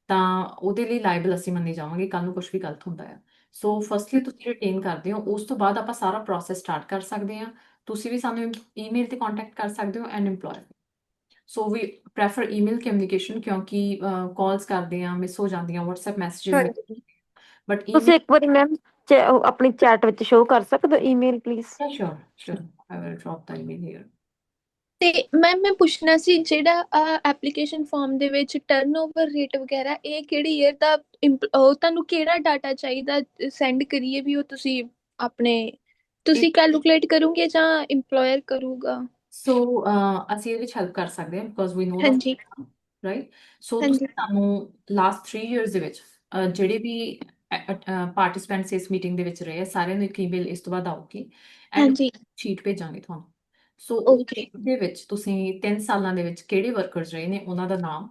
ਤਾਂ ਉਹਦੇ ਲਈ ਲਾਇਬਲ ਅਸੀਂ ਮੰਨੇ ਜਾਵਾਂਗੇ ਕੱਲ ਨੂੰ ਕੁਝ ਵੀ ਗਲਤ ਹੁੰਦਾ ਹੈ। ਸੋ ਫਸਟਲੀ ਤੁਸੀਂ ਰਿਟੇਨ ਕਰਦੇ ਹੋ, ਉਸ ਤੋਂ ਬਾਅਦ ਆਪਾਂ ਸਾਰਾ ਪ੍ਰੋਸੈਸ ਸਟਾਰਟ ਕਰ ਸਕਦੇ ਹਾਂ। ਤੁਸੀਂ ਵੀ ਸਾਨੂੰ ਈਮੇਲ ਤੇ ਕੰਟੈਕਟ ਕਰ ਸਕਦੇ ਹੋ and EMPLOYER। So we prefer email communication, ਕਿਉਂਕਿ ਕਾਲਸ ਕਰਦੇ ਆ ਮਿਸ ਹੋ ਜਾਂਦੀਆਂ, WhatsApp ਮੈਸੇजेस ਮਿਸ, ਹਾਂਜੀ ਬਟ ਤੁਸੀਂ ਈਮੇਲ। ਇੱਕ ਵਾਰੀ ਮੈਮ ਆਪਣੀ ਚੈਟ ਵਿੱਚ ਸ਼ੋਅ ਕਰ ਸਕਦੇ ਹੋ email please? Sure sure, I will drop the email here. ਤੇ ਮੈਮ ਮੈਂ ਪੁੱਛਣਾ ਸੀ, ਜਿਹੜਾ ਐਪਲੀਕੇਸ਼ਨ ਫਾਰਮ ਦੇ ਵਿੱਚ ਟਰਨਓਵਰ ਰੇਟ ਵਗੈਰਾ, ਇਹ ਕਿਹੜੀ ਈਅਰ ਦਾ ਉਹ ਤੁਹਾਨੂੰ ਕਿਹੜਾ ਡਾਟਾ ਚਾਹੀਦਾ ਸੈਂਡ ਕਰੀਏ, ਵੀ ਉਹ ਤੁਸੀਂ ਆਪਣੇ ਤੁਸੀਂ ਕੈਲਕੂਲੇਟ ਕਰੋਗੇ ਜਾਂ EMPLOYER ਕਰੂਗਾ? ਸੋ ਅਸੀਂ ਇਹਦੇ ਵਿੱਚ ਹੈਲਪ ਕਰ ਸਕਦੇ ਹਾਂ, ਬਿਕੋਜ਼ ਵੀ ਨੋ ਦਾ, ਹਾਂਜੀ ਰਾਈਟ। ਸੋ ਤੁਸੀਂ ਹਾਂਜੀ ਸਾਨੂੰ ਲਾਸਟ 3 ਇਅਰਸ ਦੇ ਵਿੱਚ ਜਿਹੜੇ ਵੀ ਪਾਰਟਿਸਪੈਂਟਸ ਇਸ ਮੀਟਿੰਗ ਦੇ ਵਿੱਚ ਰਹੇ ਆ, ਸਾਰਿਆਂ ਨੂੰ ਇੱਕ ਈਮੇਲ ਇਸ ਤੋਂ ਬਾਅਦ ਆਊਗੀ, ਐਂਡ ਹਾਂਜੀ ਸ਼ੀਟ ਭੇਜਾਂਗੇ ਤੁਹਾਨੂੰ। ਸੋ ਓਕੇ ਉਹਦੇ ਵਿੱਚ ਤੁਸੀਂ 3 ਸਾਲਾਂ ਦੇ ਵਿੱਚ ਕਿਹੜੇ ਵਰਕਰਸ ਰਹੇ ਨੇ, ਉਹਨਾਂ ਦਾ ਨਾਮ,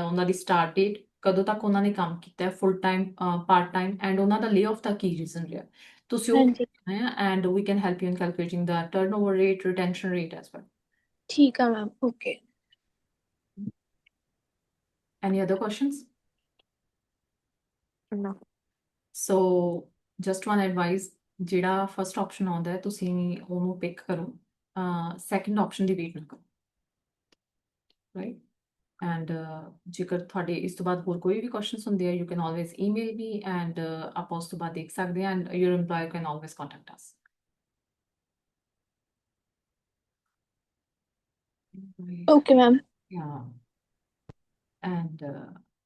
ਉਹਨਾਂ ਦੀ ਸਟਾਰਟ ਡੇਟ, ਕਦੋਂ ਤੱਕ ਉਹਨਾਂ ਨੇ ਕੰਮ ਕੀਤਾ, full time, part time, and ਉਹਨਾਂ ਦਾ ਲੇ ਆਫ ਦਾ ਕੀ ਰੀਜ਼ਨ ਰਿਹਾ, ਤੁਸੀਂ ਉਹ ਹਾਂਜੀ ਭੇਜਣਾ ਹੈ, and we can help you in calculating the turnover rate, retention rate as well. ਠੀਕ ਆ ma'am, okay. Any other questions? No. So just one advice, ਜਿਹੜਾ ਫਸਟ ਆਪਸ਼ਨ ਆਉਂਦਾ ਹੈ ਤੁਸੀਂ ਉਹਨੂੰ ਪਿਕ ਕਰੋ, ਸੈਕੰਡ ਆਪਸ਼ਨ ਦੀ ਵੇਟ ਨਾ ਕਰੋ, ਰਾਈਟ। ਐਂਡ ਜੇਕਰ ਤੁਹਾਡੇ ਇਸ ਤੋਂ ਬਾਅਦ ਹੋਰ ਕੋਈ ਵੀ ਕੁਐਸਚਨਸ ਹੁੰਦੇ ਆ, you can always email me, and ਆਪਾਂ ਉਸ ਤੋਂ ਬਾਅਦ ਦੇਖ ਸਕਦੇ ਹਾਂ, and your EMPLOYER can always contact us. Okay ma'am. Yeah, and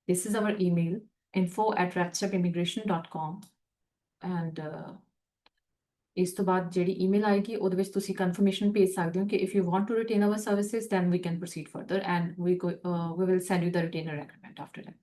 this is our email, info@redstepimmigration.com, and ਇਸ ਤੋਂ ਬਾਅਦ ਜਿਹੜੀ ਈਮੇਲ ਆਏਗੀ ਉਹਦੇ ਵਿੱਚ ਤੁਸੀਂ ਕਨਫਰਮੇਸ਼ਨ ਭੇਜ ਸਕਦੇ ਹੋ ਕਿ if you want to retain our services then we can proceed further, and we will send you the retainer agreement after that.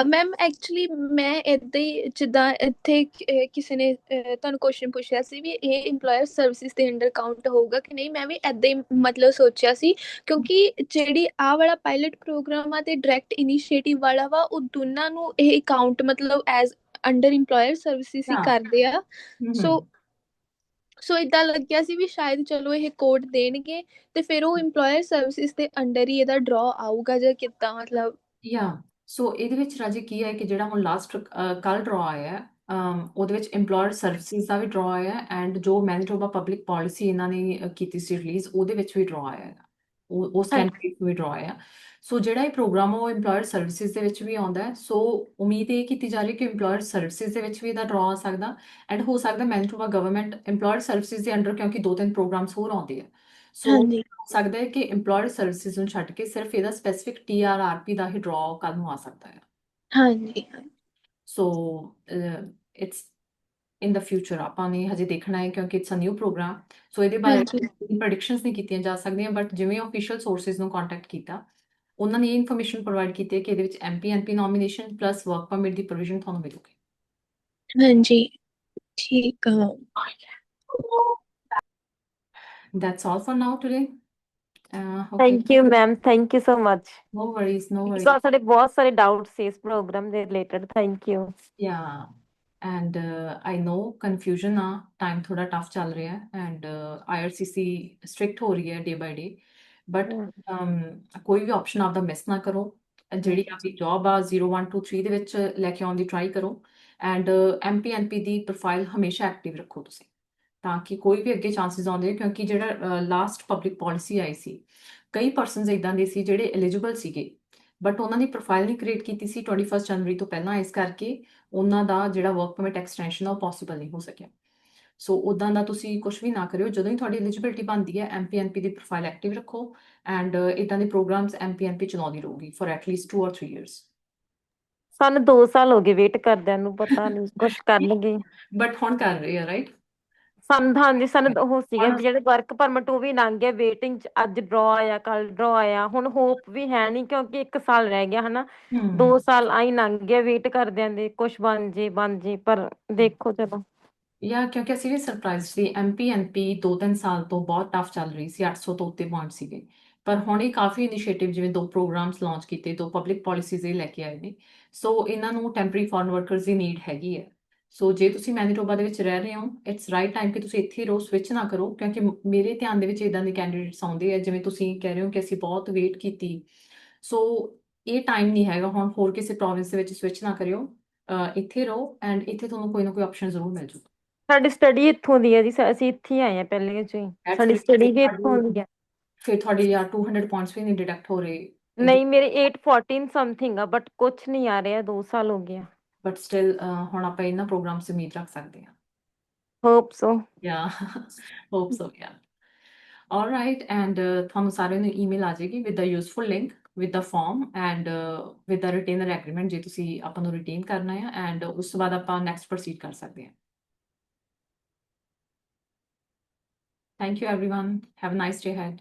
Ma'am actually ਮੈਂ ਏਦਾਂ ਹੀ, ਜਿੱਦਾਂ ਇੱਥੇ ਕਿਸੇ ਨੇ ਤੁਹਾਨੂੰ ਕੁਐਸਚਨ ਪੁੱਛਿਆ ਸੀ ਵੀ ਇਹ EMPLOYER ਸਰਵਿਸਿਜ਼ ਦੇ ਅੰਡਰ ਕਾਊਂਟ ਹੋਊਗਾ ਕਿ ਨਹੀਂ, ਮੈਂ ਵੀ ਏਦਾਂ ਹੀ ਮਤਲਬ ਸੋਚਿਆ ਸੀ, ਕਿਉਂਕਿ ਜਿਹੜੀ ਆਹ ਵਾਲਾ ਪਾਇਲਟ ਪ੍ਰੋਗਰਾਮ ਆ ਤੇ ਡਾਇਰੈਕਟ ਇਨੀਸ਼ੀਏਟਿਵ ਵਾਲਾ ਵਾ, ਉਹ ਦੋਨਾਂ ਨੂੰ ਇਹ ਕਾਊਂਟ ਮਤਲਬ ਐਜ਼ ਅੰਡਰ EMPLOYER ਸਰਵਿਸਿਜ਼ ਹੀ ਕਰਦੇ ਆ। ਸੋ ਇਦਾਂ ਲੱਗਿਆ ਸੀ ਵੀ ਸ਼ਾਇਦ ਚਲੋ ਇਹ ਕੋਡ ਦੇਣਗੇ ਤੇ ਫਿਰ ਉਹ EMPLOYER ਸਰਵਿਸਿਜ਼ ਦੇ ਅੰਡਰ ਹੀ ਇਹਦਾ ਡਰਾ ਆਊਗਾ, ਜਾਂ ਕਿੱਦਾਂ ਮਤਲਬ? ਸੋ ਇਹਦੇ ਵਿੱਚ ਰਾਜੇ ਕੀ ਹੈ ਕਿ ਜਿਹੜਾ ਹੁਣ ਲਾਸਟ ਕੱਲ ਡਰਾ ਆਇਆ ਹੈ, ਉਹਦੇ ਵਿੱਚ EMPLOYER ਸਰਵਿਸਿਜ਼ ਦਾ ਵੀ ਡਰਾ ਆਇਆ ਹੈ, ਐਂਡ ਜੋ ਮੈਨੀਟੋਬਾ ਪਬਲਿਕ ਪਾਲਿਸੀ ਇਹਨਾਂ ਨੇ ਕੀਤੀ ਸੀ ਰਿਲੀਜ਼, ਉਹਦੇ ਵਿੱਚ ਵੀ ਡਰਾ ਆਇਆ ਹੈ, ਉਸ ਕੈਂਡੀਡੇਟ ਨੂੰ ਵੀ ਡਰਾ ਆਇਆ। ਸੋ ਜਿਹੜਾ ਇਹ ਪ੍ਰੋਗਰਾਮ ਉਹ EMPLOYER ਸਰਵਿਸਿਜ਼ ਦੇ ਵਿੱਚ ਵੀ ਆਉਂਦਾ ਹੈ, ਸੋ ਉਮੀਦ ਇਹ ਕੀਤੀ ਜਾ ਰਹੀ ਕਿ EMPLOYER ਸਰਵਿਸਿਜ਼ ਦੇ ਵਿੱਚ ਵੀ ਇਹਦਾ ਡਰਾ ਆ ਸਕਦਾ, ਐਂਡ ਹੋ ਸਕਦਾ ਮੈਨੀਟੋਬਾ ਗਵਰਨਮੈਂਟ EMPLOYER ਸਰਵਿਸਿਜ਼ ਦੇ ਅੰਡਰ, ਕਿਉਂਕਿ 2-3 ਪ੍ਰੋਗਰਾਮਸ ਹੋਰ ਆਉਂਦੇ ਆ, ਸੋ ਹਾਂਜੀ ਹੋ ਸਕਦਾ ਹੈ ਕਿ EMPLOYER ਸਰਵਿਸਿਜ਼ ਨੂੰ ਛੱਡ ਕੇ ਸਿਰਫ ਇਹਦਾ ਸਪੈਸੀਫਿਕ TRRP ਦਾ ਹੀ ਡਰਾ ਕੱਲ ਨੂੰ ਆ ਸਕਦਾ ਹੈ। ਹਾਂਜੀ so it's in the future, ਆਪਾਂ ਨੇ ਹਜੇ ਦੇਖਣਾ ਹੈ ਕਿਉਂਕਿ ਇਟਸ ਅ ਨਿਊ ਪ੍ਰੋਗਰਾਮ, ਸੋ ਇਹਦੇ ਬਾਰੇ ਹਾਂਜੀ ਪ੍ਰੈਡਿਕਸ਼ਨਸ ਨਹੀਂ ਕੀਤੀਆਂ ਜਾ ਸਕਦੀਆਂ, ਬਟ ਜਿਵੇਂ ਆਫੀਸ਼ੀਅਲ ਸੋਰਸਿਸ ਨੂੰ ਕੰਟੈਕਟ ਕੀਤਾ, ਉਹਨਾਂ ਨੇ ਇਹ ਇਨਫੋਰਮੇਸ਼ਨ ਪ੍ਰੋਵਾਈਡ ਕੀਤੀ ਹੈ ਕਿ ਇਹਦੇ ਵਿੱਚ MPNP nomination plus work permit ਦੀ ਪ੍ਰੋਵੀਜ਼ਨ ਤੁਹਾਨੂੰ ਮਿਲੂਗੀ। ਹਾਂਜੀ ਠੀਕ ਆ। That's all for now today. Okay, thank you ma'am, thank you so much, no worries, no worries. Because ਸਾਡੇ ਬਹੁਤ ਸਾਰੇ ਡਾਊਟ ਸੀ ਇਸ ਪ੍ਰੋਗਰਾਮ ਦੇ related. Thank you. Yeah, and I know confusion ਆ, time ਥੋੜਾ tough ਚੱਲ ਰਿਹਾ ਹੈ, and IRCC strict ਹੋ ਰਹੀ ਹੈ day by day, but ਕੋਈ ਵੀ ਆਪਸ਼ਨ ਆਪਦਾ ਮਿਸ ਨਾ ਕਰੋ, ਜਿਹੜੀ ਆਪਣੀ ਜੌਬ ਆ 0123 ਦੇ ਵਿੱਚ ਲੈ ਕੇ ਆਉਣ ਦੀ ਟਰਾਈ ਕਰੋ, ਐਂਡ MPNP ਦੀ ਪ੍ਰੋਫਾਈਲ ਹਮੇਸ਼ਾ ਐਕਟਿਵ ਰੱਖੋ ਤੁਸੀਂ, ਤਾਂ ਕਿ ਕੋਈ ਵੀ ਅੱਗੇ ਚਾਂਸਸ ਆਉਂਦੇ, ਕਿਉਂਕਿ ਜਿਹੜਾ ਲਾਸਟ ਪਬਲਿਕ ਪਾਲਿਸੀ ਆਈ ਸੀ, ਕਈ ਪਰਸਨਸ ਇਦਾਂ ਦੇ ਸੀ ਜਿਹੜੇ ਐਲੀਜੀਬਲ ਸੀਗੇ, ਬਟ ਉਹਨਾਂ ਦੀ ਪ੍ਰੋਫਾਈਲ ਨਹੀਂ ਕ੍ਰੀਏਟ ਕੀਤੀ ਸੀ 21 ਜਨਵਰੀ ਤੋਂ ਪਹਿਲਾਂ, ਇਸ ਕਰਕੇ ਉਹਨਾਂ ਦਾ ਜਿਹੜਾ ਵਰਕ ਪਰਮਿਟ ਐਕਸਟੈਂਸ਼ਨ ਆ ਉਹ ਪੋਸੀਬਲ ਨਹੀਂ ਹੋ ਸਕਿਆ। ਸੋ ਉਦਾਂ ਦਾ ਤੁਸੀਂ ਕੁਝ ਵੀ ਨਾ ਕਰਿਓ, ਜਦੋਂ ਹੀ ਤੁਹਾਡੀ ਐਲੀਜੀਬਿਲਿਟੀ ਬਣਦੀ ਹੈ MPNP ਦੀ ਪ੍ਰੋਫਾਈਲ ਐਕਟਿਵ ਰੱਖੋ, ਐਂਡ ਇਦਾਂ ਦੇ ਪ੍ਰੋਗਰਾਮਸ MPNP ਚਲਾਉਂਦੀ ਰਹੂਗੀ ਫॉर ਐਟਲੀਸਟ 2 or 3 years। ਸਾਨੂੰ 2 ਸਾਲ ਹੋ ਗਏ ਵੇਟ ਕਰਦਿਆਂ ਨੂੰ, ਪਤਾ ਨਹੀਂ ਕੁਛ ਕਰਨਗੇ। ਬਟ ਹੁਣ ਕਰ ਰਹੇ ਆ, ਰਾਈਟ। ਸਾਨੂੰ ਹਾਂਜੀ, ਸਾਨੂੰ ਉਹ ਸੀਗਾ ਵੀ ਜਿਹੜੇ ਵਰਕ ਪਰਮਿਟ ਉਹ ਵੀ ਲੰਘ ਗਿਆ ਵੇਟਿੰਗ ਚ, ਅੱਜ ਡਰਾ ਆਇਆ ਕੱਲ ਡਰਾ ਆਇਆ, ਹੁਣ ਹੋਪ ਵੀ ਹੈ ਨਹੀਂ ਕਿਉਂਕਿ 1 ਸਾਲ ਰਹਿ ਗਿਆ ਹਨਾ, 2 ਸਾਲ ਆਈ ਲੰਘ ਗਿਆ ਵੇਟ ਕਰਦਿਆਂ ਦੇ, ਕੁਛ ਬਣ ਜੇ, ਪਰ ਦੇਖੋ ਚਲੋ। ਕਿਉਂਕਿ ਅਸੀਂ ਵੀ ਸਰਪ੍ਰਾਈਜ਼ ਸੀ, MPNP 2-3 ਸਾਲ ਤੋਂ ਬਹੁਤ ਟਫ ਚੱਲ ਰਹੀ ਸੀ, 800 ਤੋਂ ਉੱਤੇ ਪੁਆਇੰਟ ਸੀਗੇ, ਪਰ ਹੁਣ ਇਹ ਕਾਫੀ ਇਨੀਸ਼ੀਏਟਿਵ, ਜਿਵੇਂ 2 ਪ੍ਰੋਗਰਾਮਸ ਲਾਂਚ ਕੀਤੇ, 2 ਪਬਲਿਕ ਪਾਲਿਸੀਜ਼ ਇਹ ਲੈ ਕੇ ਆਏ ਨੇ, ਸੋ ਇਹਨਾਂ ਨੂੰ ਟੈਂਪਰੇਰੀ ਫੋਰਨ ਵਰਕਰਸ ਦੀ ਨੀਡ ਹੈਗੀ ਹੈ। ਸੋ ਜੇ ਤੁਸੀਂ ਮੈਨੀਟੋਬਾ ਦੇ ਵਿੱਚ ਰਹਿ ਰਹੇ ਹੋ, ਇਟਸ ਰਾਈਟ ਟਾਈਮ ਕਿ ਤੁਸੀਂ ਇੱਥੇ ਰਹੋ, ਸਵਿਚ ਨਾ ਕਰੋ, ਕਿਉਂਕਿ ਮੇਰੇ ਧਿਆਨ ਦੇ ਵਿੱਚ ਇਦਾਂ ਦੇ ਕੈਂਡੀਡੇਟਸ ਆਉਂਦੇ ਆ, ਜਿਵੇਂ ਤੁਸੀਂ ਕਹਿ ਰਹੇ ਹੋ ਕਿ ਅਸੀਂ ਬਹੁਤ ਵੇਟ ਕੀਤੀ, ਸੋ ਇਹ ਟਾਈਮ ਨਹੀਂ ਹੈਗਾ ਹੁਣ ਹੋਰ ਕਿਸੇ ਪ੍ਰੋਵਿੰਸ ਦੇ ਵਿੱਚ ਸਵਿਚ ਨਾ ਕਰਿਓ, ਇੱਥੇ ਰਹੋ, ਐਂਡ ਇੱਥੇ ਤੁਹਾਨੂੰ ਕੋਈ ਨਾ ਕੋਈ ਆਪਸ਼ਨ ਜ਼ਰੂਰ ਮਿਲ ਜੂ। ਸਾਡੀ ਸਟੱਡੀ ਇੱਥੋਂ ਦੀ ਹੈ ਜੀ, ਅਸੀਂ ਇੱਥੇ ਹੀ ਆਏ ਆ ਪਹਿਲੇ ਚੋਂ ਹੀ, ਸਾਡੀ ਸਟੱਡੀ ਵੀ ਇੱਥੋਂ ਦੀ ਹੈ। ਫਿਰ ਤੁਹਾਡੇ ਯਾਰ 200 ਪੁਆਇੰਟਸ ਵੀ ਨਹੀਂ ਡਿਡਕਟ ਹੋ ਰਹੇ ਨਹੀਂ ਮੇਰੇ 814 ਸਮਥਿੰਗ ਆ ਬਟ ਕੁਛ ਨਹੀਂ ਆ ਰਿਹਾ 2 ਸਾਲ ਹੋ ਗਿਆ ਬਟ ਸਟਿਲ ਹੁਣ ਆਪਾਂ ਇਹਨਾਂ ਪ੍ਰੋਗਰਾਮ 'ਚ ਉਮੀਦ ਰੱਖ ਸਕਦੇ ਹਾਂ ਹੋਪ ਸੋ ਯਾ ਹੋਪ ਸੋ ਯਾ all right and ਤੁਹਾਨੂੰ ਸਾਰਿਆਂ ਨੂੰ ਈਮੇਲ ਆ ਜਾਏਗੀ with the useful link with the form and with the retainer agreement ਜੇ ਤੁਸੀਂ ਆਪਾਂ ਨੂੰ ਰਿਟੇਨ ਕਰਨਾ ਹੈ and ਉਸ ਤੋਂ ਬਾਅਦ ਆਪਾਂ ਨੈਕਸਟ ਪ੍ਰੋਸੀਡ ਕਰ ਸਕਦੇ ਹਾਂ thank you everyone have a nice day ahead